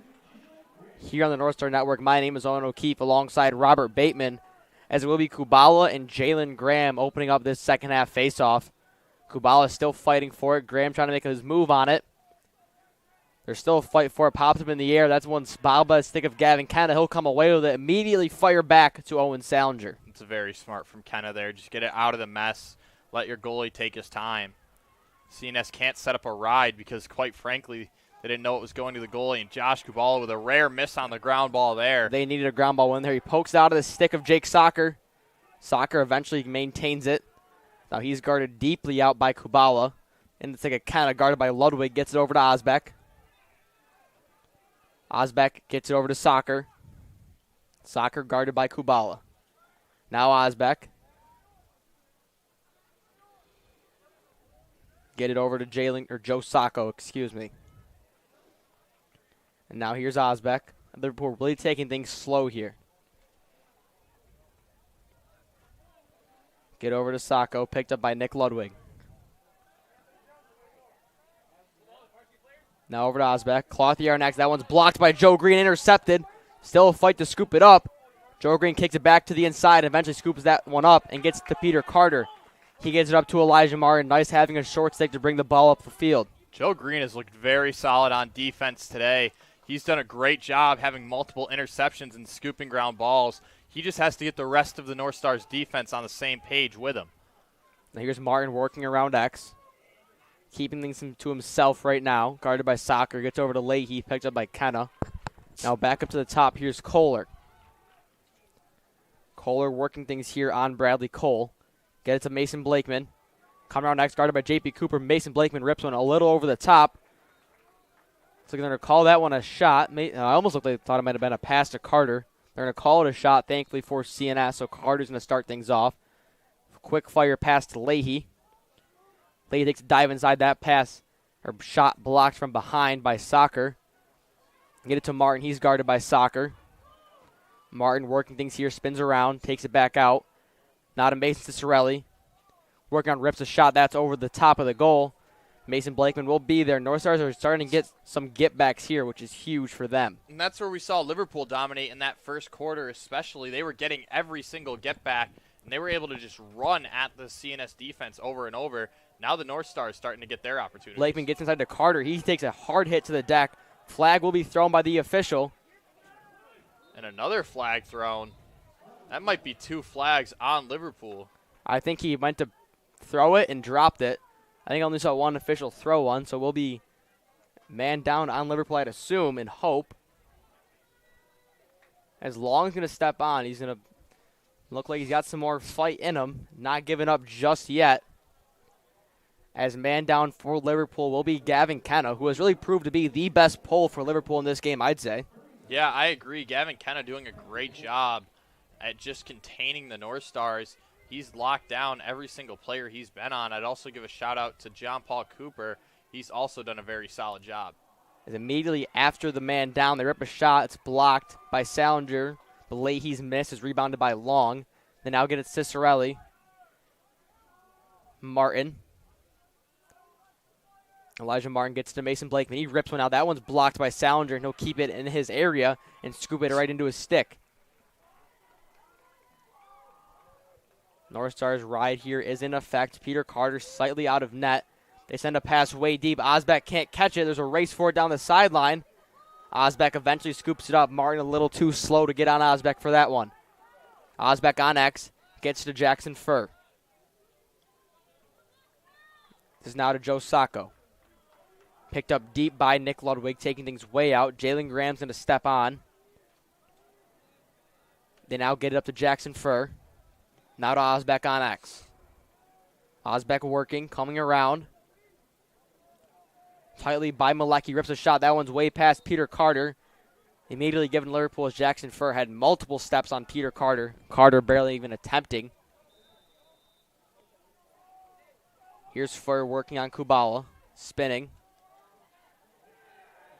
here on the North Star Network. My name is Owen O'Keefe alongside Robert Bateman, as it will be Kubala and Jalen Graham opening up this second half face-off. Kubala still fighting for it. Graham trying to make his move on it. There's still a fight for it. Pops up in the air. That's one Balba stick of Gavin Kenna. He'll come away with it. Immediately fire back to Owen Salinger. It's very smart from Kenna there. Just get it out of the mess. Let your goalie take his time. CNS can't set up a ride because, quite frankly, they didn't know it was going to the goalie. And Josh Kubala with a rare miss on the ground ball there. They needed a ground ball in there. He pokes it out of the stick of Jake Soccer. Soccer eventually maintains it. Now he's guarded deeply out by Kubala. And it's like a kind of guarded by Ludwig. Gets it over to Osbeck. Osbeck gets it over to Soccer. Soccer guarded by Kubala. Now Osbeck. Get it over to Joe Sacco, excuse me. And now here's Osbeck. Liverpool really taking things slow here. Get over to Sacco, picked up by Nick Ludwig. Now over to Osbeck. Clothier next. That one's blocked by Joe Green, intercepted. Still a fight to scoop it up. Joe Green kicks it back to the inside, eventually scoops that one up and gets to Peter Carter. He gets it up to Elijah Martin. Nice having a short stick to bring the ball up the field. Joe Green has looked very solid on defense today. He's done a great job having multiple interceptions and scooping ground balls. He just has to get the rest of the North Stars defense on the same page with him. Now here's Martin working around X. Keeping things to himself right now. Guarded by Soccer. Gets over to Leahy. Picked up by Kenna. Now back up to the top. Here's Kohler. Kohler working things here on Bradley Cole. Get it to Mason Blakeman. Come around next, guarded by J.P. Cooper. Mason Blakeman rips one a little over the top. So they're going to call that one a shot. I almost thought it might have been a pass to Carter. They're going to call it a shot, thankfully, for CNS. So Carter's going to start things off. Quick fire pass to Leahy. Leahy takes a dive inside that pass. Or shot blocked from behind by Soccer. Get it to Martin. He's guarded by Soccer. Martin working things here, spins around, takes it back out. Now to Mason Cicerelli. Working on rips a shot. That's over the top of the goal. Mason Blakeman will be there. North Stars are starting to get some get-backs here, which is huge for them. And that's where we saw Liverpool dominate in that first quarter especially. They were getting every single get-back, and they were able to just run at the CNS defense over and over. Now the North Stars starting to get their opportunities. Blakeman gets inside to Carter. He takes a hard hit to the deck. Flag will be thrown by the official. And another flag thrown. That might be 2 flags on Liverpool. I think he went to throw it and dropped it. I think I only saw one official throw one, so we'll be man down on Liverpool, I'd assume, and hope. As Long's going to step on, he's going to look like he's got some more fight in him. Not giving up just yet. As man down for Liverpool will be Gavin Kenna, who has really proved to be the best pull for Liverpool in this game, I'd say. Yeah, I agree. Gavin Kenna doing a great job at just containing the North Stars. He's locked down every single player he's been on. I'd also give a shout-out to John Paul Cooper. He's also done a very solid job. As immediately after the man down, they rip a shot. It's blocked by Salinger. But Leahy's miss is rebounded by Long. They now get it Cicerelli. Martin. Elijah Martin gets to Mason Blakeman. He rips one out. That one's blocked by Salinger, and he'll keep it in his area and scoop it right into his stick. North Stars' ride here is in effect. Peter Carter slightly out of net. They send a pass way deep. Osbeck can't catch it. There's a race for it down the sideline. Osbeck eventually scoops it up. Martin a little too slow to get on Osbeck for that one. Osbeck on X. Gets to Jackson Furr. This is now to Joe Sacco. Picked up deep by Nick Ludwig, taking things way out. Jalen Graham's going to step on. They now get it up to Jackson Furr. Now to Osbeck on X. Osbeck working, coming around. Tightly by Malecki, rips a shot. That one's way past Peter Carter. Immediately given Liverpool as Jackson Furr had multiple steps on Peter Carter. Carter barely even attempting. Here's Furr working on Kubala. Spinning.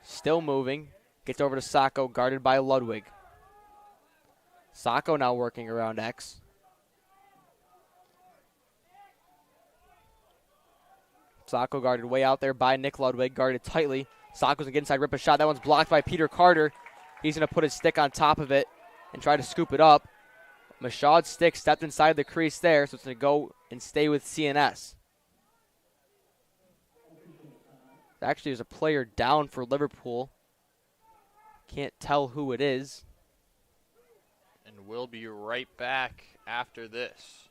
Still moving. Gets over to Sacco, guarded by Ludwig. Sacco now working around X. Sacco guarded way out there by Nick Ludwig, guarded tightly. Sacco's going to get inside, rip a shot. That one's blocked by Peter Carter. He's going to put his stick on top of it and try to scoop it up. Mashad's stick stepped inside the crease there, so it's going to go and stay with CNS. Actually, there's a player down for Liverpool. Can't tell who it is. And we'll be right back after this.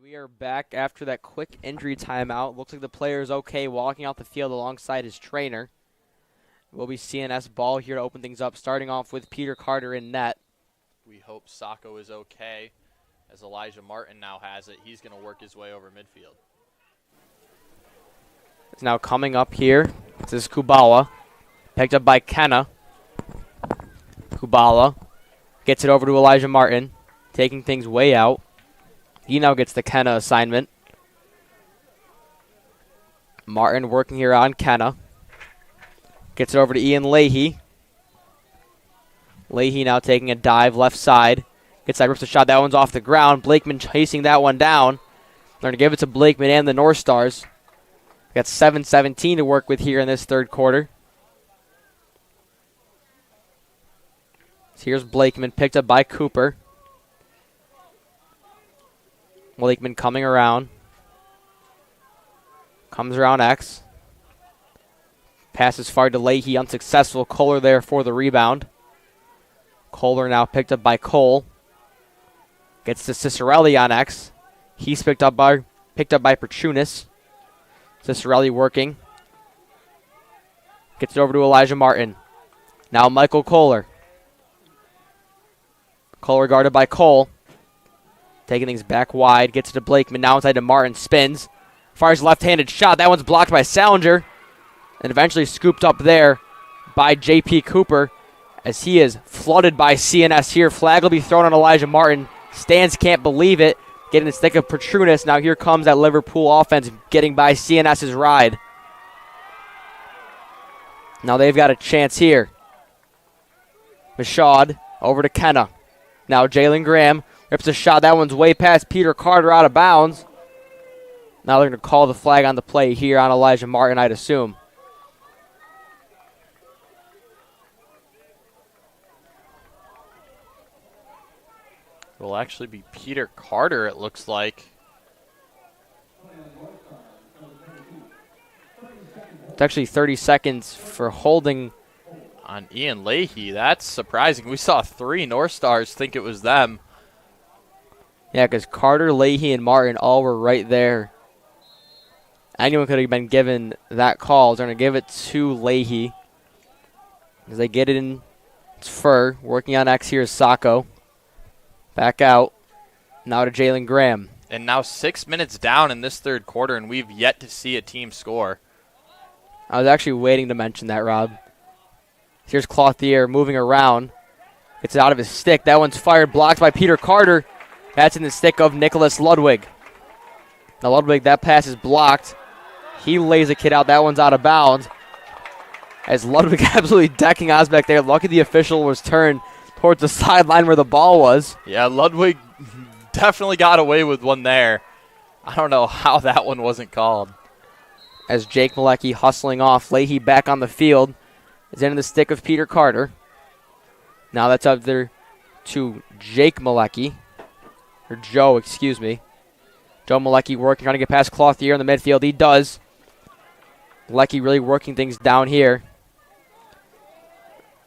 We are back after that quick injury timeout. Looks like the player is okay walking out the field alongside his trainer. Will be CNS ball here to open things up, starting off with Peter Carter in net. We hope Sacco is okay, as Elijah Martin now has it. He's going to work his way over midfield. It's now coming up here. This is Kubala, picked up by Kenna. Kubala gets it over to Elijah Martin, taking things way out. He now gets the Kenna assignment. Martin working here on Kenna. Gets it over to Ian Leahy. Leahy now taking a dive left side. Gets that, rips a shot. That one's off the ground. Blakeman chasing that one down. They're going to give it to Blakeman and the North Stars. Got 7:17 to work with here in this third quarter. So here's Blakeman, picked up by Cooper. Blakeman coming around. Comes around X. Passes far to Leahy, unsuccessful. Kohler there for the rebound. Kohler now picked up by Cole. Gets to Cicerelli on X. He's picked up by Petrunas. Cicerelli working. Gets it over to Elijah Martin. Now Michael Kohler. Kohler guarded by Cole. Taking things back wide. Gets it to Blakeman. Now inside to Martin. Spins. Fires left-handed shot. That one's blocked by Salinger. And eventually scooped up there by J.P. Cooper as he is flooded by CNS here. Flag will be thrown on Elijah Martin. Stands can't believe it. Getting the stick of Petrunas. Now here comes that Liverpool offense getting by CNS's ride. Now they've got a chance here. Mashad over to Kenna. Now Jalen Graham rips a shot. That one's way past Peter Carter, out of bounds. Now they're going to call the flag on the play here on Elijah Martin, I'd assume. It'll actually be Peter Carter, it looks like. It's actually 30 seconds for holding On Ian Leahy. That's surprising. We saw 3 North Stars think it was them. Yeah, because Carter, Leahy, and Martin all were right there. Anyone could have been given that call. They're going to give it to Leahy as they get it in. It's Fur working on X here is Sacco. Back out. Now to Jalen Graham. And now 6 minutes down in this third quarter, and we've yet to see a team score. I was actually waiting to mention that, Rob. Here's Clothier moving around. Gets it out of his stick. That one's fired, blocked by Peter Carter. That's in the stick of Nicholas Ludwig. Now Ludwig, that pass is blocked. He lays a kid out. That one's out of bounds. As Ludwig absolutely decking Osbeck there. Lucky the official was turned towards the sideline where the ball was. Yeah, Ludwig definitely got away with one there. I don't know how that one wasn't called. As Jake Malecki hustling off. Leahy back on the field. Is in the stick of Peter Carter. Now that's up there to Jake Malecki. Or Joe, excuse me. Joe Malecki working, trying to get past Clothier in the midfield. He does. Malecki really working things down here.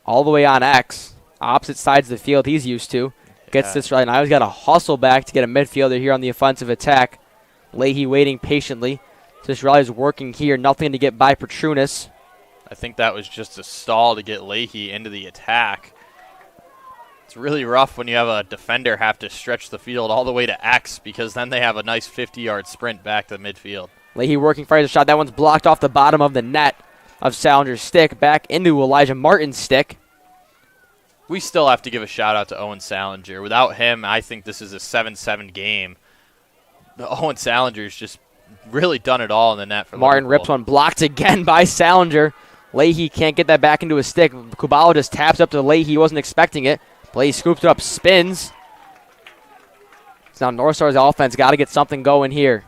all the way on X. Opposite sides of the field he's used to. Gets this right. Now he's got to hustle back to get a midfielder here on the offensive attack. Leahy waiting patiently. Cicero-North is working here. Nothing to get by Petrunas. I think that was just a stall to get Leahy into the attack. It's really rough when you have a defender have to stretch the field all the way to X because then they have a nice 50-yard sprint back to the midfield. Leahy working, fires a shot. That one's blocked off the bottom of the net of Salinger's stick. Back into Elijah Martin's stick. We still have to give a shout-out to Owen Salinger. Without him, I think this is a 7-7 game. Owen Salinger's just really done it all in the net for Martin Liverpool. rips one, blocked again by Salinger. Leahy can't get that back into his stick. Kubala just taps up to Leahy. He wasn't expecting it. Leahy scoops it up, spins. So now North Star's offense got to get something going here.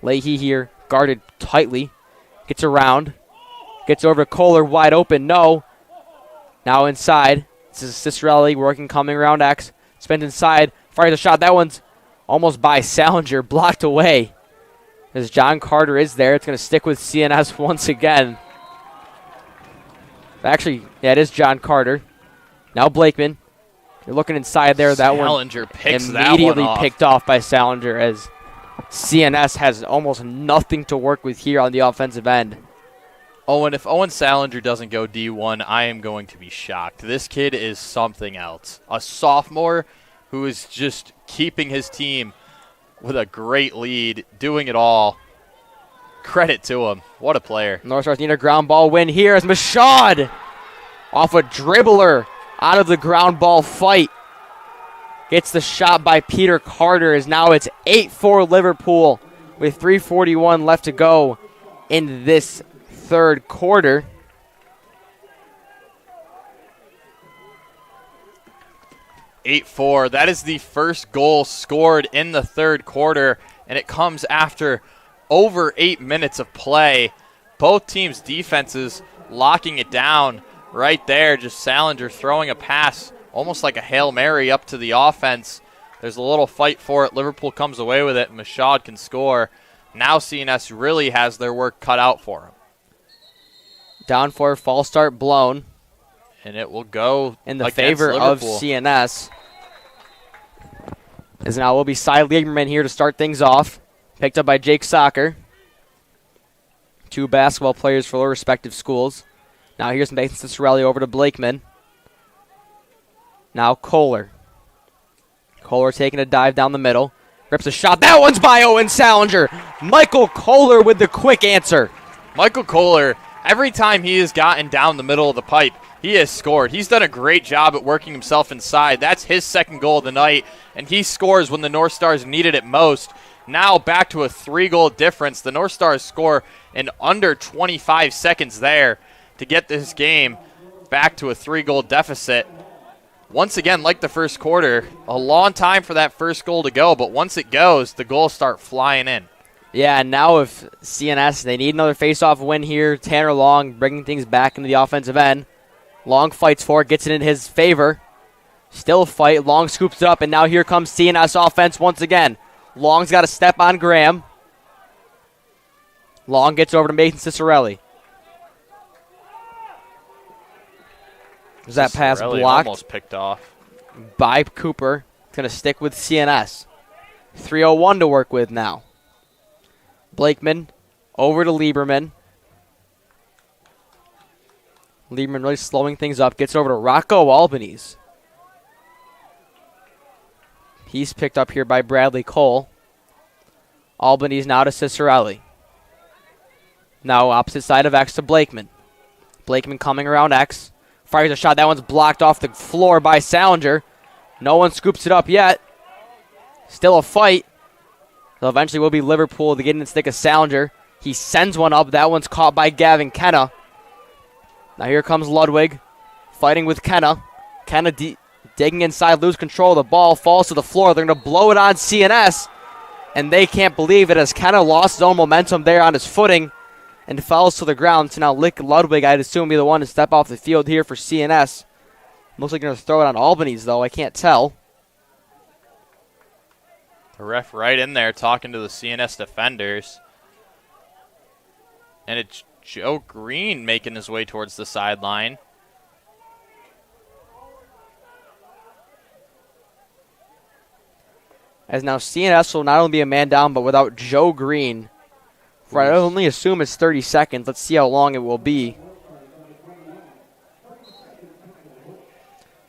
Leahy here, guarded tightly. Gets around. Gets over to Kohler, wide open. No. Now inside. This is Cicero-North working, coming around X. Spins inside. Fires a shot. That one's almost by Salinger. Blocked away. As John Carter is there. It's going to stick with CNS once again. Actually, yeah, it is John Carter. Now Blakeman. You're looking inside there. That Salinger one picks immediately that one off. picked off by Salinger as CNS has almost nothing to work with here on the offensive end. Owen, if Owen Salinger doesn't go D1, I am going to be shocked. This kid is something else. A sophomore who is just keeping his team with a great lead, doing it all. Credit to him. What a player. North Stars need a ground ball win here as Mashad off a dribbler out of the ground ball fight. Gets the shot by Peter Carter as now it's 8-4 Liverpool with 3:41 left to go in this third quarter. That is the first goal scored in the third quarter, and it comes after over 8 minutes of play. Both teams' defenses locking it down right there. Just Salinger throwing a pass, almost like a Hail Mary up to the offense. There's a little fight for it. Liverpool comes away with it. Mashad can score. Now CNS really has their work cut out for him. Down for false start blown. And it will go in the favor of CNS. As now will be Cy Lieberman here to start things off. Picked up by Jake Socker. Two basketball players for their respective schools. Now here's Nathan Cicero-North over to Blakeman. Now Kohler. Kohler taking a dive down the middle. Rips a shot. That one's by Owen Salinger. Michael Kohler with the quick answer. Michael Kohler, every time he has gotten down the middle of the pipe, he has scored. He's done a great job at working himself inside. That's his second goal of the night, and he scores when the North Stars needed it most. Now back to a 3-goal difference. The North Stars score in under 25 seconds there to get this game back to a 3-goal deficit. Once again, like the first quarter, a long time for that first goal to go, but once it goes, the goals start flying in. Yeah, and now if CNS, they need another face-off win here. Tanner Long bringing things back into the offensive end. Long fights for it, gets it in his favor. Still a fight. Long scoops it up, and now here comes CNS offense once again. Long's got a step on Graham. Long gets over to Mason Cicero-North. Was that pass blocked? Almost picked off by Cooper. It's going to stick with CNS. 3:01 to work with now. Blakeman over to Lieberman. Lieberman really slowing things up. Gets over to Rocco Albanese. He's picked up here by Bradley Cole. Albanese now to Cicero-North. Now opposite side of X to Blakeman. Blakeman coming around X. Fires a shot. That one's blocked off the floor by Salinger. No one scoops it up yet. Still a fight. So eventually will be Liverpool to get in the stick of Salinger. He sends one up. That one's caught by Gavin Kenna. Now here comes Ludwig fighting with Kenna. Kenna digging inside, lose control of the ball, falls to the floor. They're going to blow it on CNS. And they can't believe it as Kenna lost his own momentum there on his footing and falls to the ground. So now Ludwig, I'd assume, be the one to step off the field here for CNS. Looks like they're going to throw it on Albanese, though. I can't tell. the ref right in there talking to the CNS defenders. And it's Joe Green making his way towards the sideline. As now CNS will not only be a man down, but without Joe Green. Right, I only assume it's 30 seconds. Let's see how long it will be.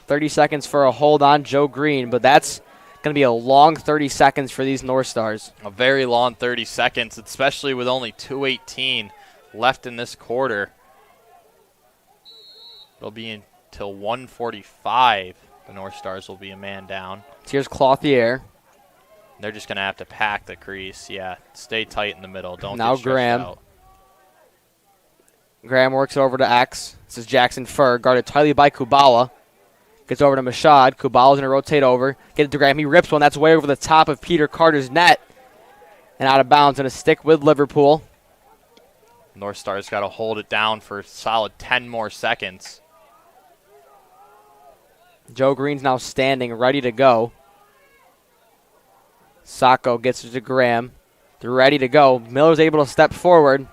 30 seconds for a hold on Joe Green, but that's going to be a long 30 seconds for these North Stars. A very long 30 seconds, especially with only 2:18 left in this quarter. It'll be until 1:45. The North Stars will be a man down. Here's Clothier. They're just going to have to pack the crease. Yeah, stay tight in the middle. Don't now get stressed Graham. out. Graham works over to X. This is Jackson Furr, guarded tightly by Kubala. Gets over to Mashad. Kubala's going to rotate over. Get it to Graham. He rips one. That's way over the top of Peter Carter's net. And out of bounds. Going to stick with Liverpool. North Stars got to hold it down for a solid 10 more seconds. Joe Green's now standing, ready to go. Sacco gets it to Graham. They're ready to go. Miller's able to step forward.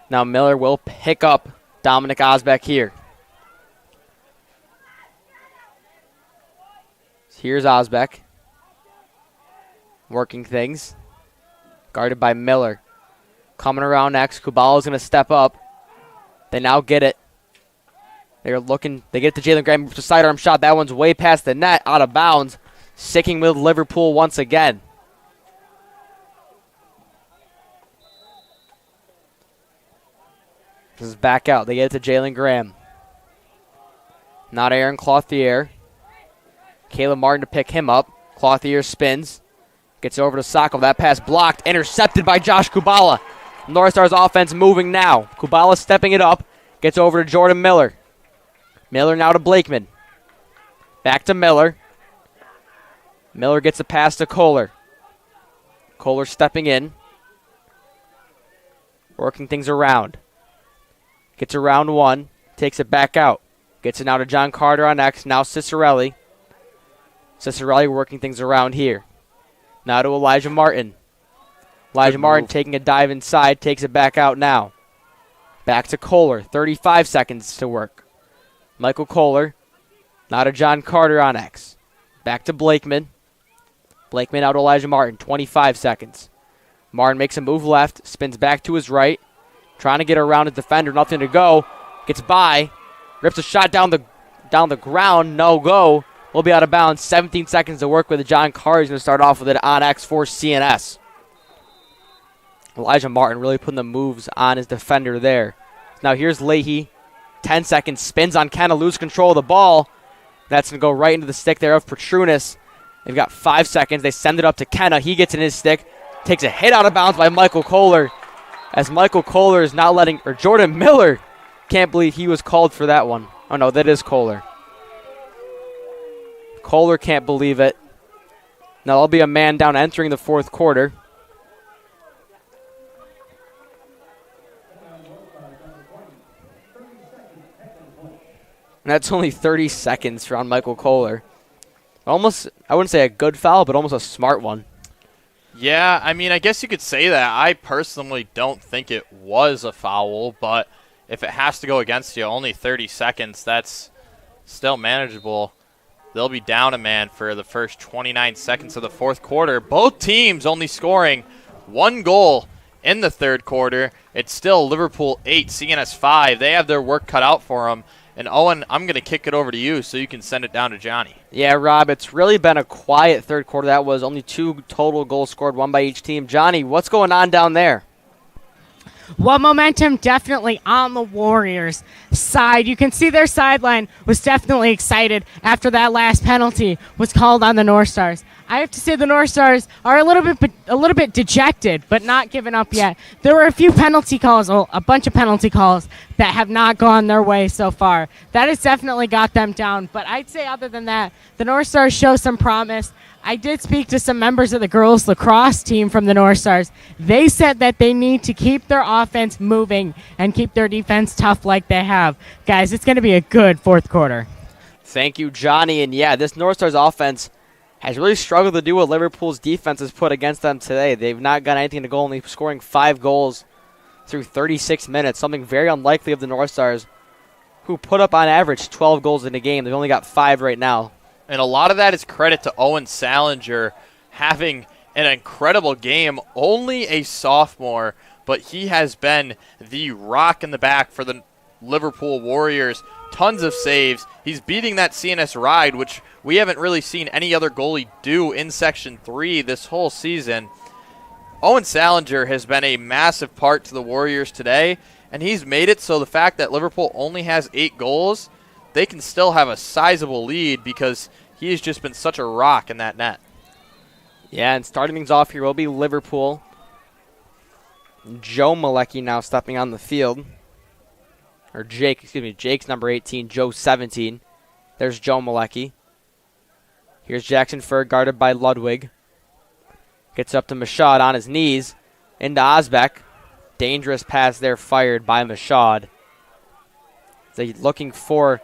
Now Miller will pick up Dominic Osbeck here. Here's Osbeck. Working things. Guarded by Miller. Coming around next. Kubala's going to step up. They now get it. They're looking. They get it to Jalen Graham. It's a sidearm shot. That one's way past the net. Out of bounds. Sticking with Liverpool once again. This is back out. They get it to Jalen Graham. Not Aaron Clothier. Caleb Martin to pick him up. Clothier spins. Gets over to Sacco. That pass blocked. Intercepted by Josh Kubala. North Stars offense moving now. Kubala stepping it up. Gets over to Jordan Miller. Miller now to Blakeman. Back to Miller. Miller gets a pass to Kohler. Kohler stepping in. Working things around. Gets around one. Takes it back out. Gets it now to John Carter on X. Now Cicerelli. Cicerelli working things around here. Now to Elijah Martin. Elijah Martin taking a dive inside. Takes it back out now. Back to Kohler. 35 seconds to work. Michael Kohler. Now to John Carter on X. Back to Blakeman. Blakeman out to Elijah Martin. 25 seconds. Martin makes a move left. Spins back to his right. Trying to get around his defender. Nothing to go. Gets by. Rips a shot down the ground. No go. Will be out of bounds. 17 seconds to work with. John Carter is going to start off with it on X for CNS. Elijah Martin really putting the moves on his defender there. Now here's Leahy. 10 seconds. Spins on Kenna. Lose control of the ball. That's going to go right into the stick there of Petrunas. They've got 5 seconds. They send it up to Kenna. He gets in his stick. Takes a hit out of bounds by Michael Kohler. As Michael Kohler is not letting, or Jordan Miller, can't believe he was called for that one. Oh no, that is Kohler. Kohler can't believe it. Now there'll be a man down entering the fourth quarter. And that's only 30 seconds on Michael Kohler. Almost, I wouldn't say a good foul, but almost a smart one. Yeah, I mean, I guess you could say that. I personally don't think it was a foul, but if it has to go against you, only 30 seconds, that's still manageable. They'll be down a man for the first 29 seconds of the fourth quarter. Both teams only scoring one goal in the third quarter. It's still Liverpool 8, CNS 5. They have their work cut out for them. And, Owen, I'm going to kick it over to you so you can send it down to Johnny. Yeah, Rob, it's really been a quiet third quarter. That was only 2 total goals scored, 1 by each team. Johnny, what's going on down there? Well, momentum definitely on the Warriors' side. You can see their sideline was definitely excited after that last penalty was called on the North Stars. I have to say the North Stars are a little bit dejected, but not giving up yet. There were a few penalty calls, a bunch of penalty calls that have not gone their way so far. That has definitely got them down. But I'd say other than that, the North Stars show some promise. I did speak to some members of the girls lacrosse team from the North Stars. They said that they need to keep their offense moving and keep their defense tough like they have. Guys, it's going to be a good fourth quarter. Thank you, Johnny. And yeah, this North Stars offense has really struggled to do what Liverpool's defense has put against them today. They've not got anything to go, only scoring 5 goals through 36 minutes, something very unlikely of the North Stars, who put up on average 12 goals in a game. They've only got 5 right now. And a lot of that is credit to Owen Salinger having an incredible game. Only a sophomore, but he has been the rock in the back for the Liverpool Warriors. Tons of saves. He's beating that CNS ride, which we haven't really seen any other goalie do in Section 3 this whole season. Owen Salinger has been a massive part to the Warriors today, and he's made it so the fact that Liverpool only has 8 goals, they can still have a sizable lead because he has just been such a rock in that net. Yeah, and starting things off here will be Liverpool. Joe Malecki now stepping on the field. Or Jake, excuse me. Jake's number 18, Joe 17. There's Joe Malecki. Here's Jackson Furr guarded by Ludwig. Gets up to Mashad on his knees. Into Osbeck. Dangerous pass there fired by Mashad. They're looking for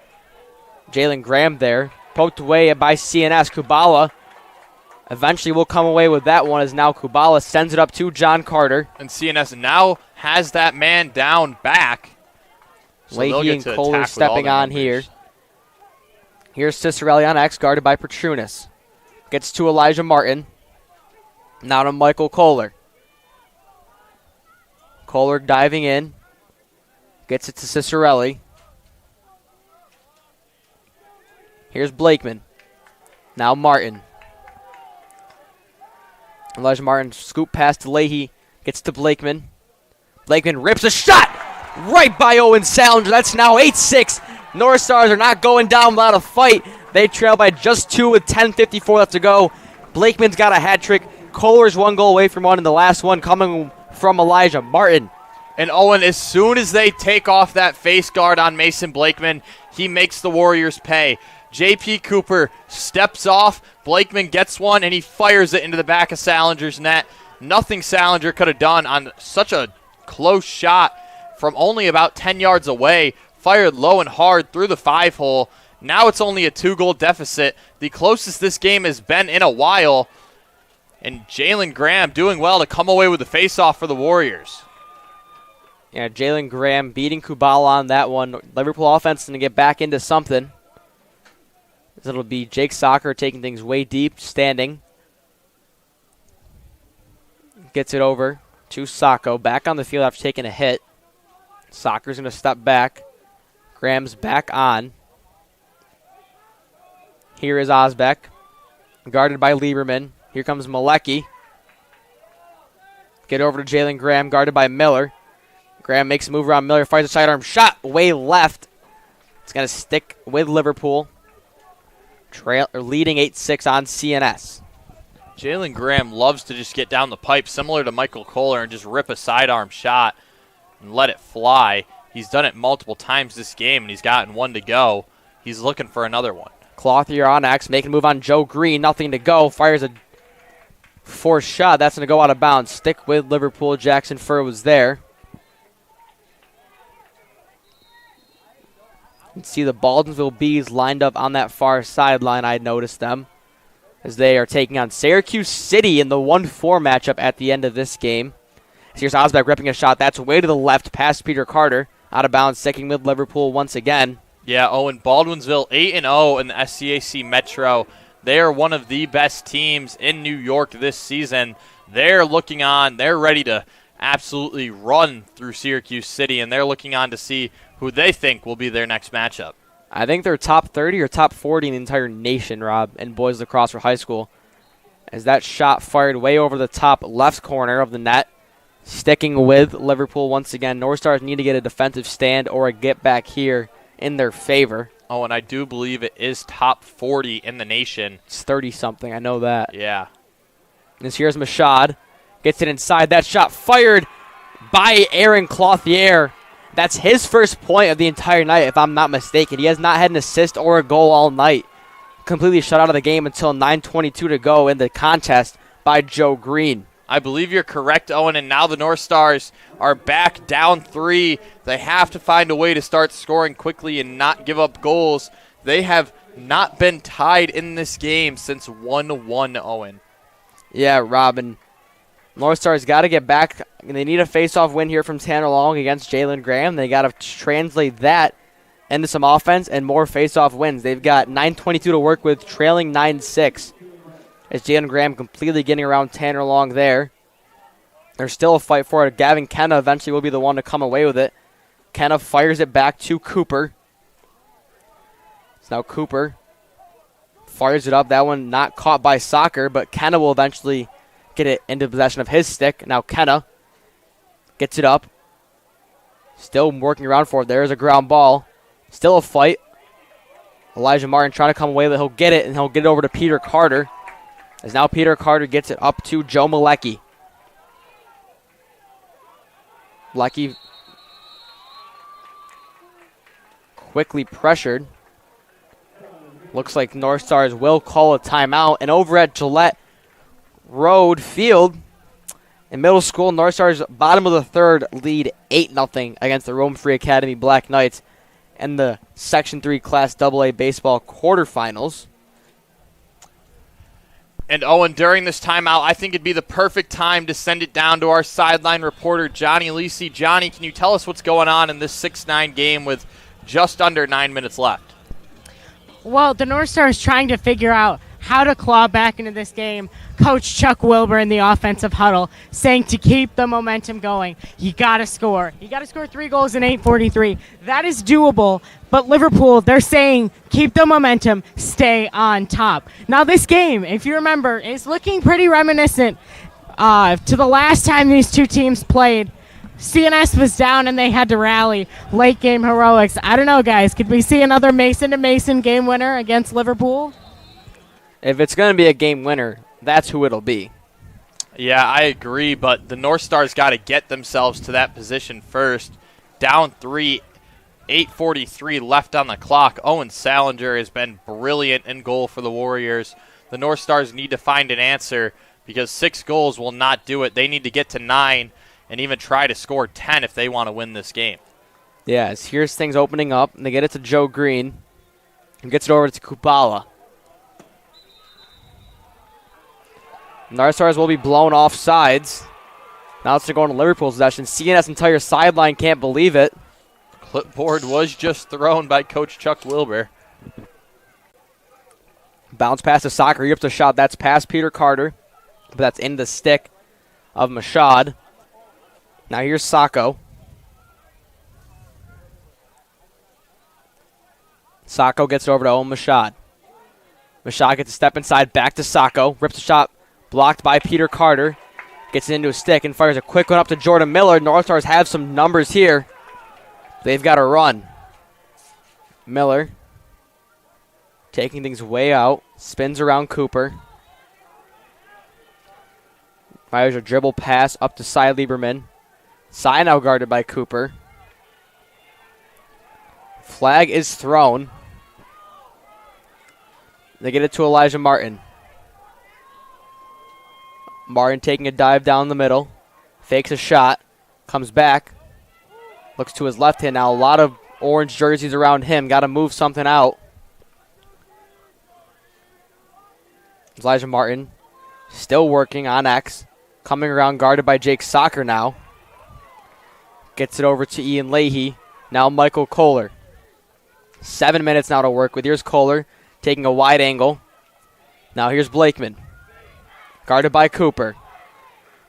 Jalen Graham there. Poked away by CNS. Kubala eventually will come away with that one as now Kubala sends it up to John Carter. And CNS now has that man down back. So Leahy and Kohler stepping on here. Here's Cicerelli on X, guarded by Petrunas. Gets to Elijah Martin. Now to Michael Kohler. Kohler diving in. Gets it to Cicerelli. Here's Blakeman. Now Martin. Elijah Martin scoop pass to Leahy. Gets to Blakeman. Blakeman rips a shot right by Owen Salinger. That's now 8-6. North Stars are not going down without a fight. They trail by just 2 with 10:54 left to go. Blakeman's got a hat trick. Kohler's 1 goal away from one, and the last one coming from Elijah Martin. And Owen, as soon as they take off that face guard on Mason Blakeman, he makes the Warriors pay. J.P. Cooper steps off. Blakeman gets one, and he fires it into the back of Salinger's net. Nothing Salinger could have done on such a close shot from only about 10 yards away. Fired low and hard through the 5-hole. Now it's only a 2-goal deficit, the closest this game has been in a while. And Jalen Graham doing well to come away with the face-off for the Warriors. Yeah, Jalen Graham beating Kubala on that one. Liverpool offense going to get back into something. It'll be Jake Soccer taking things way deep, standing. Gets it over to Sacco. Back on the field after taking a hit. Soccer's going to step back. Graham's back on. Here is Osbeck. Guarded by Lieberman. Here comes Malecki. Get over to Jalen Graham, guarded by Miller. Graham makes a move around Miller, fires a sidearm shot way left. It's going to stick with Liverpool. Leading 8-6 on CNS. Jalen Graham loves to just get down the pipe, similar to Michael Kohler, and just rip a sidearm shot and let it fly. He's done it multiple times this game, and he's gotten one to go. He's looking for another one. Clothier on X, making a move on Joe Green. Nothing to go. Fires a forced shot. That's going to go out of bounds. Stick with Liverpool. Jackson Furr was there. You can see the Baldwinsville Bees lined up on that far sideline. I noticed them as they are taking on Syracuse City in the 1-4 matchup at the end of this game. Here's Osbeck ripping a shot. That's way to the left past Peter Carter. Out of bounds, sticking with Liverpool once again. Yeah, Owen, Baldwinsville 8-0 in the SCAC Metro. They are one of the best teams in New York this season. They're looking on. They're ready to absolutely run through Syracuse City, and they're looking on to see who they think will be their next matchup. I think they're top 30 or top 40 in the entire nation, Rob, in boys lacrosse for high school. As that shot fired way over the top left corner of the net, sticking with Liverpool once again. North Stars need to get a defensive stand or a get back here in their favor. Oh, and I do believe it is top 40 in the nation. It's 30-something. I know that. Yeah. This here's Mashad. Gets it inside. That shot fired by Aaron Clothier. That's his first point of the entire night, if I'm not mistaken. He has not had an assist or a goal all night. Completely shut out of the game until 9:22 to go in the contest by Joe Green. I believe you're correct, Owen, and now the North Stars are back down 3. They have to find a way to start scoring quickly and not give up goals. They have not been tied in this game since 1-1, Owen. Yeah, Robin. North Stars got to get back. They need a face-off win here from Tanner Long against Jalen Graham. They got to translate that into some offense and more face-off wins. They've got 9:22 to work with, trailing 9-6. as Jalen Graham completely getting around Tanner Long there. There's still a fight for it. Gavin Kenna eventually will be the one to come away with it. Kenna fires it back to Cooper. So now Cooper fires it up. That one not caught by Soccer, but Kenna will eventually get it into possession of his stick. Now Kenna gets it up. Still working around for it. There's a ground ball. Still a fight. Elijah Martin trying to come away, but he'll get it, and he'll get it over to Peter Carter. As now Peter Carter gets it up to Joe Malecki. Malecki quickly pressured. Looks like North Stars will call a timeout. And over at Gillette Road Field in middle school, North Stars bottom of the third lead 8-0 against the Rome Free Academy Black Knights in the Section 3 Class AA baseball quarterfinals. And Owen, during this timeout, I think it'd be the perfect time to send it down to our sideline reporter, Johnny Lisi. Johnny, can you tell us what's going on in this 6-9 game with just under 9 minutes left? Well, the North Stars trying to figure out how to claw back into this game. Coach Chuck Wilbur in the offensive huddle saying to keep the momentum going, you got to score. You got to score 3 goals in 8:43. That is doable, but Liverpool, they're saying keep the momentum, stay on top. Now this game, if you remember, is looking pretty reminiscent to the last time these two teams played. CNS was down and they had to rally. Late game heroics. I don't know, guys. Could we see another Mason-to-Mason game winner against Liverpool? If it's going to be a game winner, that's who it'll be. Yeah, I agree, but the North Stars got to get themselves to that position first. Down 3, 8:43 left on the clock. Owen Salinger has been brilliant in goal for the Warriors. The North Stars need to find an answer because 6 goals will not do it. They need to get to 9 and even try to score 10 if they want to win this game. Yes, here's things opening up, and they get it to Joe Green, and gets it over to Kupala. North Stars will be blown off sides. Now it's going to Liverpool's possession. CNS entire sideline can't believe it. Clipboard was just thrown by Coach Chuck Wilbur. Bounce pass to Soccer. He ups a shot. That's past Peter Carter, but that's in the stick of Mashad. Now here's Sacco. Sacco gets it over to Owen Mashad. Mashad gets a step inside, back to Sacco. Rips a shot, blocked by Peter Carter. Gets it into a stick and fires a quick one up to Jordan Miller. North Stars have some numbers here. They've got to run. Miller taking things way out. Spins around Cooper. Fires a dribble pass up to Cy Lieberman. Cy now guarded by Cooper. Flag is thrown. They get it to Elijah Martin. Martin taking a dive down the middle. Fakes a shot. Comes back. Looks to his left hand now. A lot of orange jerseys around him. Got to move something out. Elijah Martin still working on X. Coming around guarded by Jake Soccer now. Gets it over to Ian Leahy. Now Michael Kohler. 7 minutes now to work with. Here's Kohler taking a wide angle. Now here's Blakeman. Guarded by Cooper.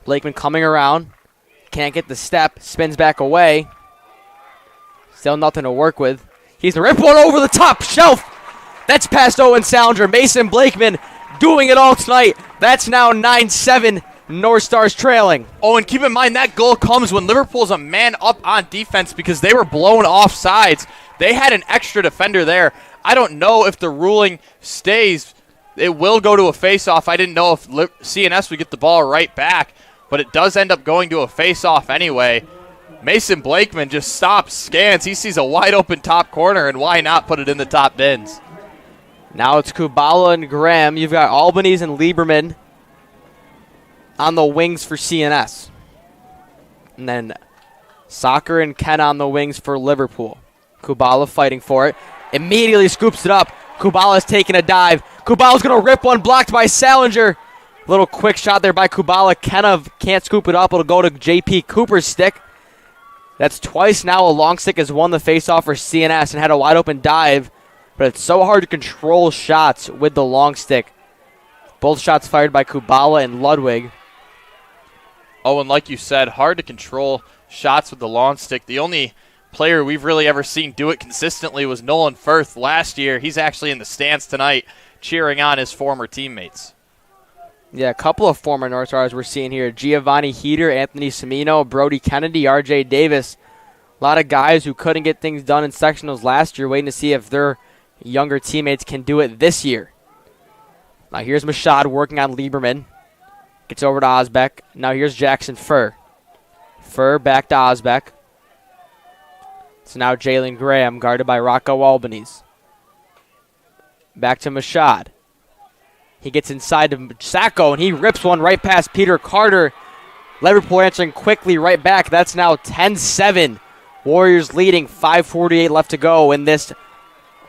Blakeman coming around. Can't get the step. Spins back away. Still nothing to work with. He's going to rip one over the top shelf. That's past Owen Salinger. Mason Blakeman doing it all tonight. That's now 9-7. North Stars trailing. Oh, and keep in mind that goal comes when Liverpool's a man up on defense because they were blown off sides. They had an extra defender there. I don't know if the ruling stays. It will go to a face-off. I didn't know if CNS would get the ball right back, but it does end up going to a face-off anyway. Mason Blakeman just stops, scans. He sees a wide-open top corner, and why not put it in the top bins? Now it's Kubala and Graham. You've got Albanese and Lieberman on the wings for CNS. And then Soccer and Ken on the wings for Liverpool. Kubala fighting for it. Immediately scoops it up. Kubala's taking a dive. Kubala's going to rip one, blocked by Salinger. Little quick shot there by Kubala. Kenna can't scoop it up. It'll go to J.P. Cooper's stick. That's twice now a long stick has won the faceoff for CNS and had a wide open dive. But it's so hard to control shots with the long stick. Both shots fired by Kubala and Ludwig. Oh, and like you said, hard to control shots with the lawn stick. The only player we've really ever seen do it consistently was Nolan Firth last year. He's actually in the stands tonight cheering on his former teammates. Yeah, a couple of former North Stars we're seeing here. Giovanni Heater, Anthony Semino, Brody Kennedy, RJ Davis. A lot of guys who couldn't get things done in sectionals last year, waiting to see if their younger teammates can do it this year. Now here's Mashad working on Lieberman. Gets over to Osbeck. Now here's Jackson Furr. Furr back to Osbeck. So now Jalen Graham guarded by Rocco Albanese. Back to Mashad. He gets inside to Sacco, and he rips one right past Peter Carter. Liverpool answering quickly right back. That's now 10-7. Warriors leading, 5:48 left to go in this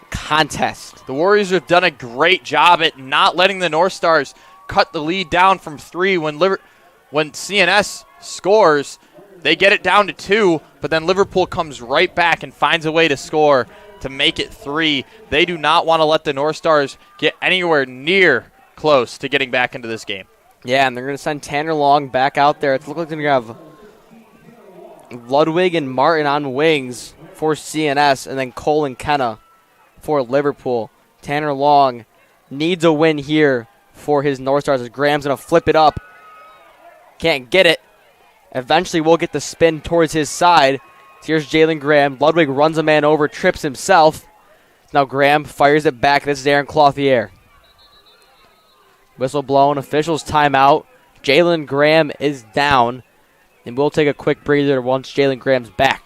contest. The Warriors have done a great job at not letting the North Stars cut the lead down from 3 when CNS scores. They get it down to 2, but then Liverpool comes right back and finds a way to score to make it 3. They do not want to let the North Stars get anywhere near close to getting back into this game. Yeah, and they're going to send Tanner Long back out there. It looks like they're going to have Ludwig and Martin on wings for CNS, and then Cole and Kenna for Liverpool. Tanner Long needs a win here for his North Stars as Graham's going to flip it up. Can't get it. Eventually we'll get the spin towards his side. So here's Jalen Graham. Ludwig runs a man over, trips himself. Now Graham fires it back. This is Aaron Clothier. Whistle blown. Officials timeout. Jalen Graham is down. And we'll take a quick breather once Jalen Graham's back.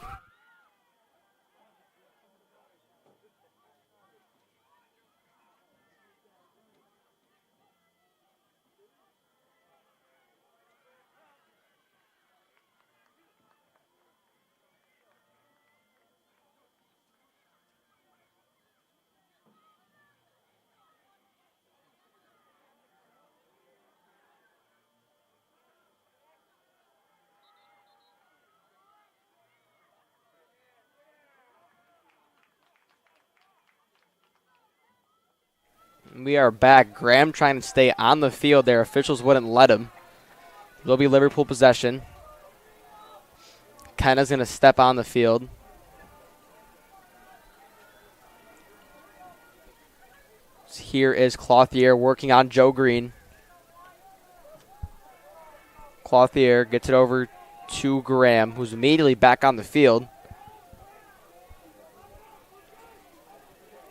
We are back. Graham trying to stay on the field there. Officials wouldn't let him. It'll be Liverpool possession. Kenna's going to step on the field. Here is Clothier working on Joe Green. Clothier gets it over to Graham, who's immediately back on the field.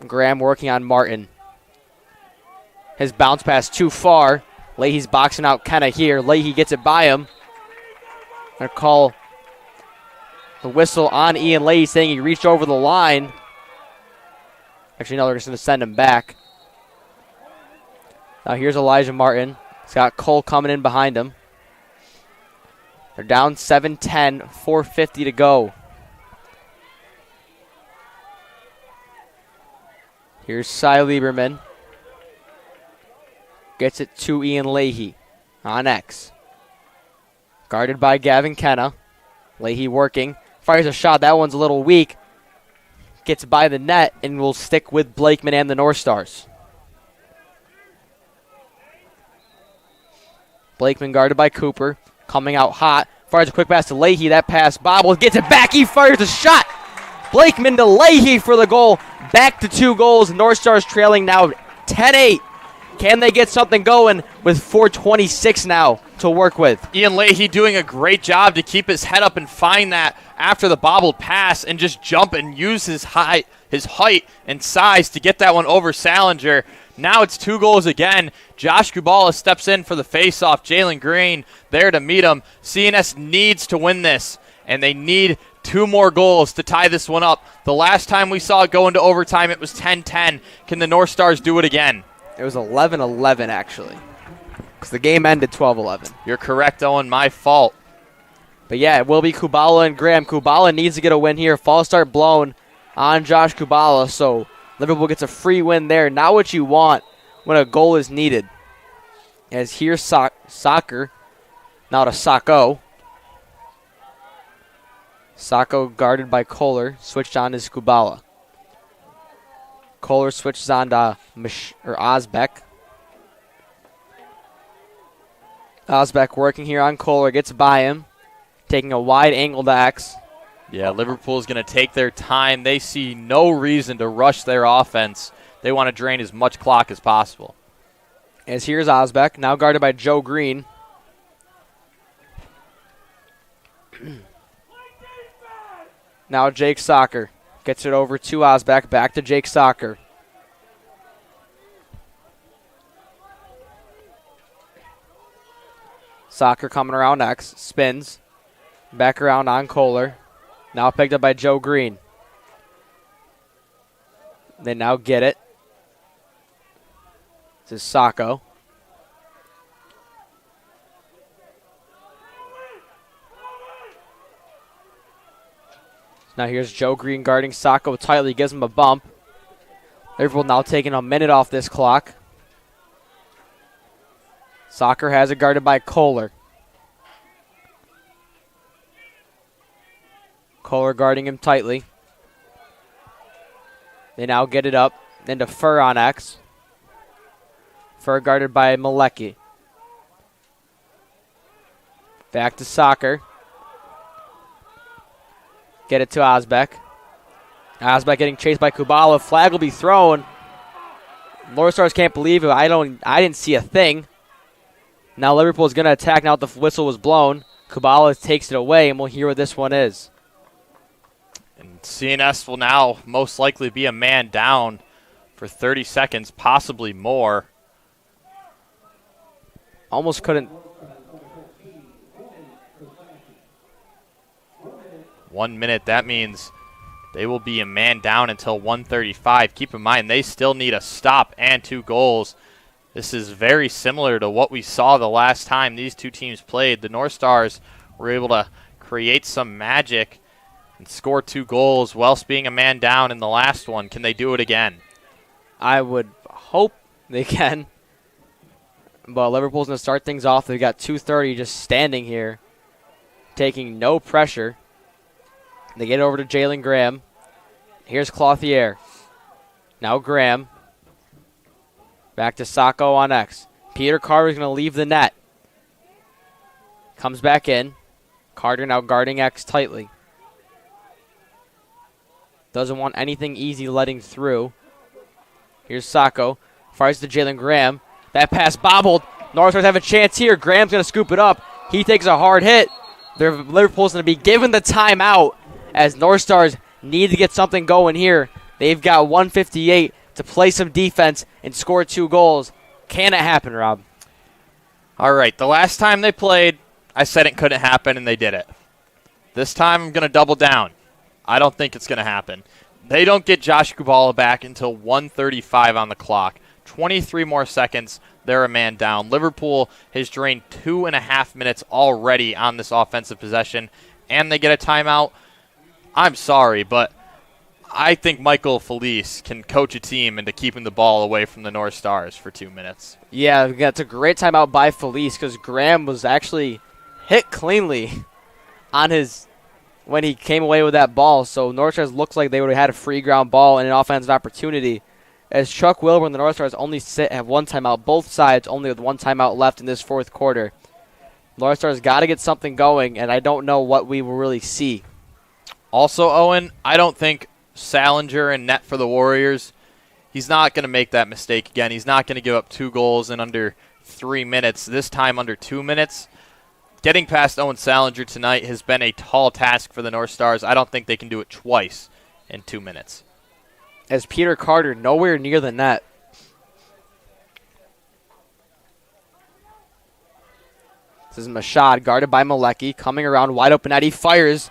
Graham working on Martin. His bounce pass too far. Leahy's boxing out Kenna here. Leahy gets it by him. They're going to call the whistle on Ian Leahy, saying he reached over the line. Actually, no, they're just going to send him back. Now here's Elijah Martin. He's got Cole coming in behind him. They're down 7-10, 4:50 to go. Here's Cy Lieberman. Gets it to Ian Leahy on X. Guarded by Gavin Kenna. Leahy working. Fires a shot. That one's a little weak. Gets by the net and will stick with Blakeman and the North Stars. Blakeman guarded by Cooper. Coming out hot. Fires a quick pass to Leahy. That pass bobbles. Gets it back. He fires a shot. Blakeman to Leahy for the goal. Back to 2 goals. North Stars trailing now 10-8. Can they get something going with 4:26 now to work with? Ian Leahy doing a great job to keep his head up and find that after the bobbled pass and just jump and use his height and size to get that one over Salinger. Now it's 2 goals again. Josh Kubala steps in for the faceoff. Jalen Green there to meet him. CNS needs to win this, and they need 2 more goals to tie this one up. The last time we saw it go into overtime, it was 10-10. Can the North Stars do it again? It was 11-11, actually, because the game ended 12-11. You're correct, Owen. My fault. But, yeah, it will be Kubala and Graham. Kubala needs to get a win here. False start blown on Josh Kubala, so Liverpool gets a free win there. Not what you want when a goal is needed. As here's Soccer, now to Sacco. Sacco guarded by Kohler, switched on to Kubala. Kohler switches on to Osbeck. Osbeck working here on Kohler, gets by him, taking a wide angle to X. Yeah, Liverpool's going to take their time. They see no reason to rush their offense. They want to drain as much clock as possible. As here's Osbeck, now guarded by Joe Green. Now Jake Soccer gets it over to Osbeck, back to Jake Soccer. Soccer coming around X, spins, back around on Kohler. Now picked up by Joe Green. They now get it. This is Sacco. Now here's Joe Green guarding Sacco tightly, gives him a bump. Liverpool now taking a minute off this clock. Soccer has it guarded by Kohler. Kohler guarding him tightly. They now get it up into Fur on X. Fur guarded by Malecki. Back to Soccer. Get it to Osbeck. Osbeck getting chased by Kubala. Flag will be thrown. North Stars can't believe it. I didn't see a thing. Now Liverpool is going to attack now that the whistle was blown. Kubala takes it away, and we'll hear what this one is. And CNS will now most likely be a man down for 30 seconds, possibly more. Almost couldn't. 1 minute, that means they will be a man down until 1:35. Keep in mind, they still need a stop and 2 goals. This is very similar to what we saw the last time these two teams played. The North Stars were able to create some magic and score 2 goals whilst being a man down in the last one. Can they do it again? I would hope they can. But Liverpool's going to start things off. They've got 2:30 just standing here, taking no pressure. They get over to Jalen Graham. Here's Clothier. Now Graham. Back to Sacco on X. Peter Carter's going to leave the net. Comes back in. Carter now guarding X tightly. Doesn't want anything easy letting through. Here's Sacco. Fires to Jalen Graham. That pass bobbled. North Stars have a chance here. Graham's going to scoop it up. He takes a hard hit. Liverpool's going to be given the timeout as North Stars need to get something going here. They've got 1:58 to play some defense and score 2 goals. Can it happen, Rob? All right, the last time they played, I said it couldn't happen, and they did it. This time I'm going to double down. I don't think it's going to happen. They don't get Josh Kubala back until 1:35 on the clock. 23 more seconds, they're a man down. Liverpool has drained 2.5 minutes already on this offensive possession, and they get a timeout. I'm sorry, but I think Michael Felice can coach a team into keeping the ball away from the North Stars for 2 minutes. Yeah, that's a great timeout by Felice because Graham was actually hit cleanly on his when he came away with that ball. So North Stars looks like they would have had a free ground ball and an offensive opportunity. As Chuck Wilbur and the North Stars only have 1 timeout, both sides only with 1 timeout left in this 4th quarter. North Stars got to get something going, and I don't know what we will really see. Also, Owen, I don't think Salinger in net for the Warriors, he's not going to make that mistake again. He's not going to give up 2 goals in under 3 minutes, this time under 2 minutes. Getting past Owen Salinger tonight has been a tall task for the North Stars. I don't think they can do it twice in 2 minutes. As Peter Carter nowhere near the net. This is Mashad guarded by Malecki, coming around wide open net. He fires,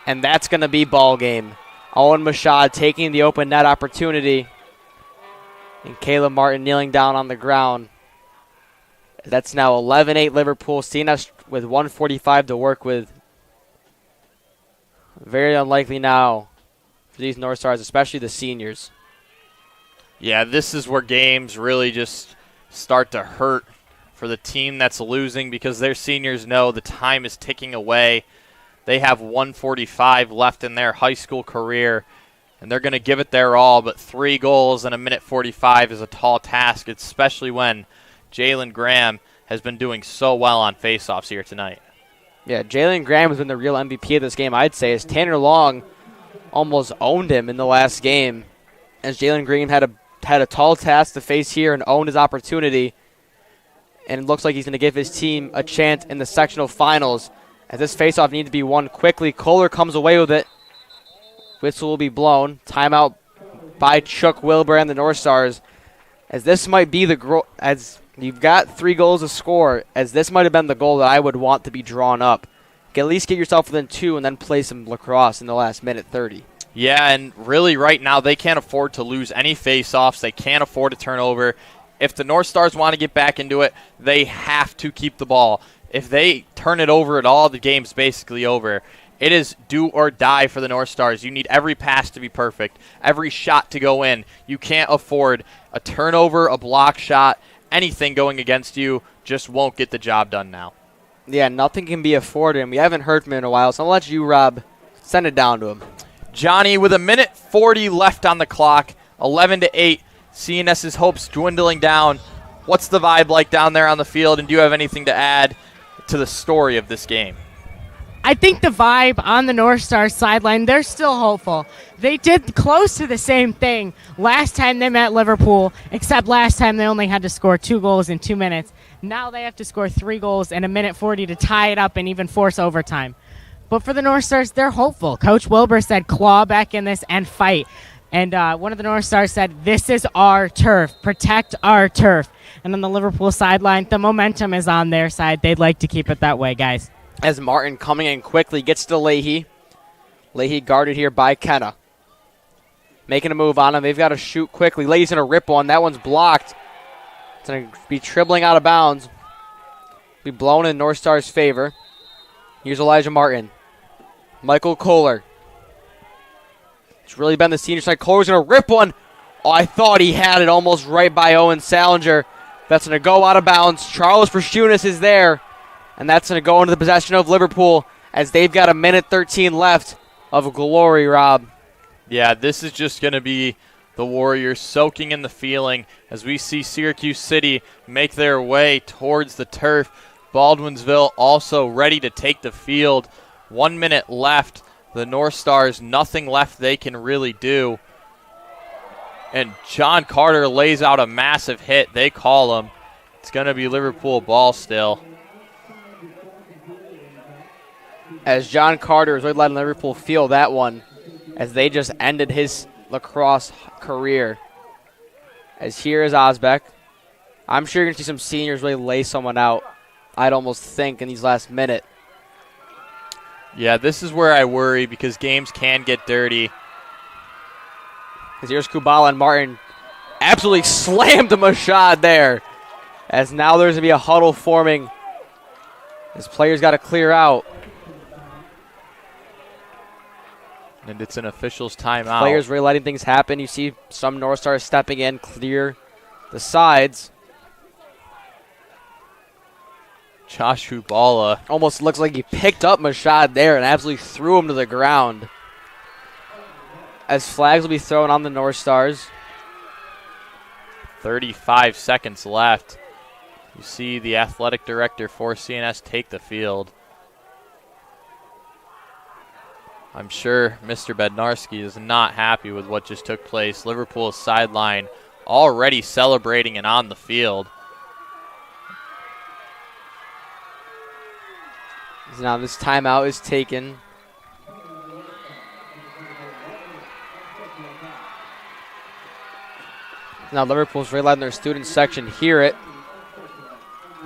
and that's going to be ball game. Owen Mashad taking the open net opportunity. And Caleb Martin kneeling down on the ground. That's now 11-8 Liverpool. Seeing us with 1:45 to work with. Very unlikely now for these North Stars, especially the seniors. Yeah, this is where games really just start to hurt for the team that's losing because their seniors know the time is ticking away. They have 1:45 left in their high school career, and they're going to give it their all, but 3 goals in a minute 45 is a tall task, especially when Jalen Graham has been doing so well on faceoffs here tonight. Yeah, Jalen Graham has been the real MVP of this game, I'd say, as Tanner Long almost owned him in the last game, as Jalen Green had a tall task to face here and owned his opportunity, and it looks like he's going to give his team a chance in the sectional finals, as this faceoff needs to be won quickly. Kohler comes away with it. Whistle will be blown. Timeout by Chuck Wilbur and the North Stars, as this might be as you've got 3 goals to score, as this might have been the goal that I would want to be drawn up. At least get yourself within 2 and then play some lacrosse in the last minute 30. Yeah, and really right now they can't afford to lose any faceoffs. They can't afford to turn over. If the North Stars want to get back into it, they have to keep the ball. If they turn it over at all, the game's basically over. It is do or die for the North Stars. You need every pass to be perfect, every shot to go in. You can't afford a turnover, a block shot, anything going against you. Just won't get the job done now. Yeah, nothing can be afforded, and we haven't heard from him in a while, so I'll let you, Rob, send it down to him. Johnny, with 1:40 left on the clock, 11-8, CNS's hopes dwindling down. What's the vibe like down there on the field, and do you have anything to add to the story of this game? I think the vibe on the North Star sideline, they're still hopeful. They did close to the same thing last time they met Liverpool, except last time they only had to score 2 goals in 2 minutes. Now they have to score 3 goals in 1:40 to tie it up and even force overtime. But for the North Stars, they're hopeful. Coach Wilbur said claw back in this and fight. And one of the North Stars said, this is our turf. Protect our turf. And on the Liverpool sideline, the momentum is on their side. They'd like to keep it that way, guys. As Martin coming in quickly gets to Leahy. Leahy guarded here by Kenna. Making a move on him. They've got to shoot quickly. Leahy's going to rip one. That one's blocked. It's going to be dribbling out of bounds. Be blown in North Star's favor. Here's Elijah Martin. Michael Kohler. It's really been the senior side. Kohler's going to rip one. Oh, I thought he had it almost right by Owen Salinger. That's going to go out of bounds. Charles Prashunas is there. And that's going to go into the possession of Liverpool as they've got 1:13 left of glory, Rob. Yeah, this is just going to be the Warriors soaking in the feeling as we see Syracuse City make their way towards the turf. Baldwinsville also ready to take the field. 1 minute left. The North Stars, nothing left they can really do. And John Carter lays out a massive hit. They call him. It's going to be Liverpool ball still. As John Carter is really letting Liverpool feel that one as they just ended his lacrosse career. As here is Osbeck. I'm sure you're going to see some seniors really lay someone out, I'd almost think, in these last minute. Yeah, this is where I worry because games can get dirty. As here's Kubala and Martin absolutely slammed the Mashad there. As now there's going to be a huddle forming. As players got to clear out. And it's an official's timeout. Players really letting things happen. You see some North Stars stepping in, clear the sides. Josh Kubala. Almost looks like he picked up Mashad there and absolutely threw him to the ground. As flags will be thrown on the North Stars. 35 seconds left. You see the athletic director for CNS take the field. I'm sure Mr. Bednarski is not happy with what just took place. Liverpool's sideline already celebrating and on the field. Now this timeout is taken. Now Liverpool's really letting their student section hear it.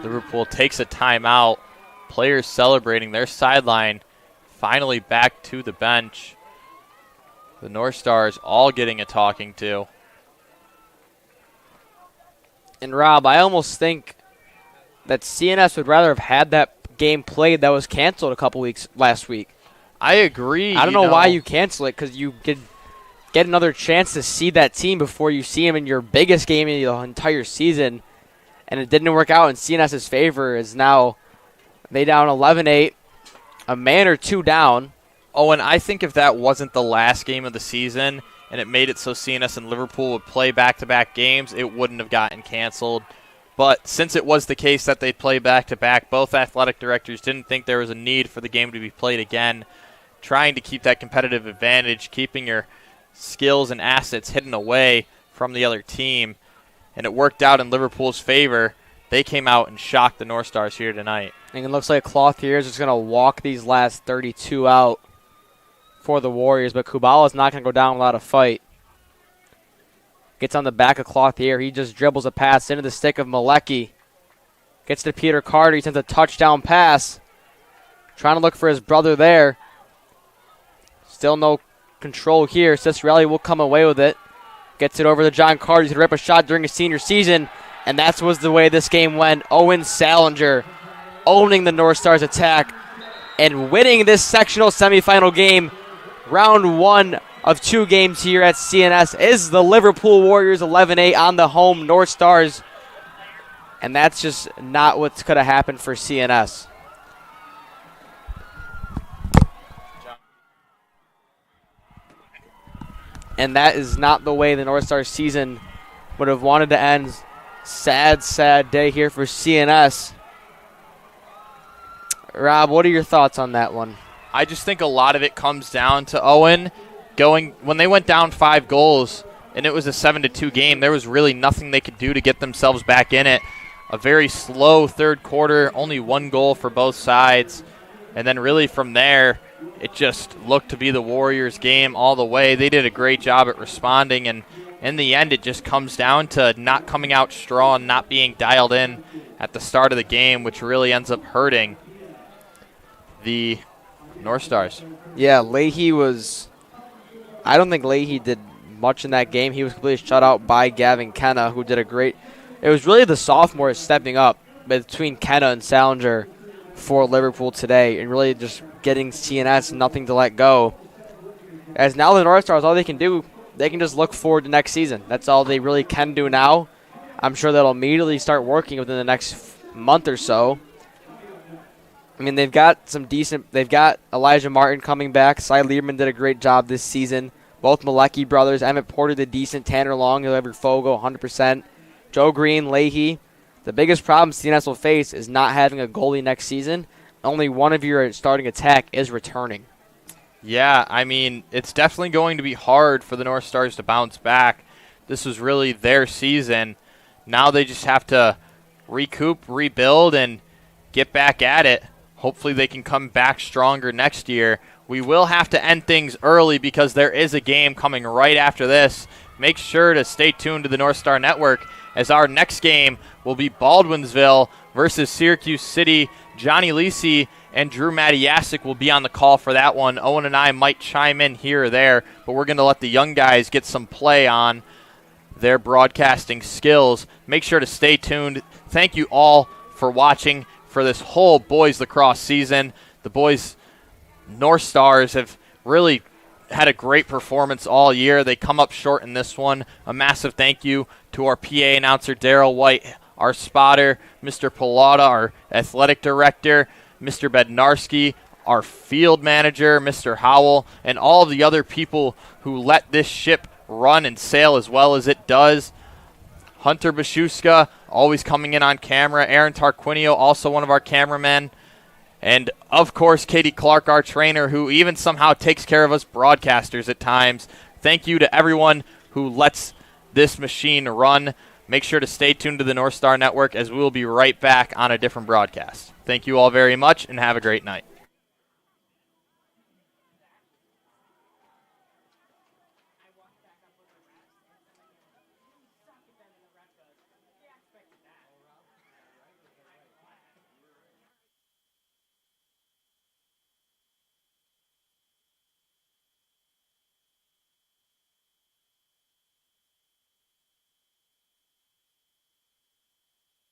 Liverpool takes a timeout. Players celebrating their sideline. Finally back to the bench. The North Stars all getting a talking to. And Rob, I almost think that CNS would rather have had that game played that was canceled a couple weeks last week. I agree. I don't know why you cancel it, because you could get another chance to see that team before you see them in your biggest game of the entire season. And it didn't work out in CNS's favor, as now they down 11-8. A man or two down. Oh, and I think if that wasn't the last game of the season and it made it so CNS and Liverpool would play back-to-back games, it wouldn't have gotten canceled. But since it was the case that they'd play back-to-back, both athletic directors didn't think there was a need for the game to be played again, trying to keep that competitive advantage, keeping your skills and assets hidden away from the other team. And it worked out in Liverpool's favor. They came out and shocked the North Stars here tonight. And it looks like Clothier is just going to walk these last 32 out for the Warriors, but Kubala's not going to go down without a fight. Gets on the back of Clothier. He just dribbles a pass into the stick of Malecki. Gets to Peter Carter. He sends a touchdown pass. Trying to look for his brother there. Still no control here. Cicerelli will come away with it. Gets it over to John Carter. He's going to rip a shot during his senior season. And that was the way this game went. Owen Salinger owning the North Stars attack and winning this sectional semifinal game. Round 1 of 2 games here at CNS is the Liverpool Warriors 11-8 on the home North Stars. And that's just not what's going to happen for CNS. And that is not the way the North Stars season would have wanted to end. Sad, sad day here for CNS. Rob, what are your thoughts on that one? I just think a lot of it comes down to Owen going when they went down 5 goals and it was a 7-2 game. There was really nothing they could do to get themselves back in it. A very slow third quarter, only 1 goal for both sides. And then really from there, it just looked to be the Warriors' game all the way. They did a great job at responding, and in the end, it just comes down to not coming out strong, not being dialed in at the start of the game, which really ends up hurting the North Stars. Yeah, Leahy was – I don't think Leahy did much in that game. He was completely shut out by Gavin Kenna, who did a great – it was really the sophomores stepping up between Kenna and Salinger for Liverpool today and really just getting CNS nothing to let go. As now the North Stars, all they can do, they can just look forward to next season. That's all they really can do now. I'm sure that'll immediately start working within the next month or so. I mean, they've got Elijah Martin coming back. Cy Lieberman did a great job this season. Both Malecki brothers. Emmett Porter did decent. Tanner Long, Oliver Fogo, 100%. Joe Green, Leahy. The biggest problem CNS will face is not having a goalie next season. Only one of your starting attack is returning. Yeah, I mean, it's definitely going to be hard for the North Stars to bounce back. This was really their season. Now they just have to recoup, rebuild, and get back at it. Hopefully they can come back stronger next year. We will have to end things early because there is a game coming right after this. Make sure to stay tuned to the North Star Network as our next game will be Baldwinsville versus Syracuse City. Johnny Lisi and Drew Matiasic will be on the call for that one. Owen and I might chime in here or there, but we're going to let the young guys get some play on their broadcasting skills. Make sure to stay tuned. Thank you all for watching for this whole boys lacrosse season. The boys North Stars have really had a great performance all year. They come up short in this one. A massive thank you to our PA announcer, Daryl White, our spotter, Mr. Pilata, our athletic director, Mr. Bednarski, our field manager, Mr. Howell, and all of the other people who let this ship run and sail as well as it does. Hunter Bashuska, always coming in on camera. Aaron Tarquinio, also one of our cameramen. And, of course, Katie Clark, our trainer, who even somehow takes care of us broadcasters at times. Thank you to everyone who lets this machine run. Make sure to stay tuned to the North Star Network as we will be right back on a different broadcast. Thank you all very much, and have a great night.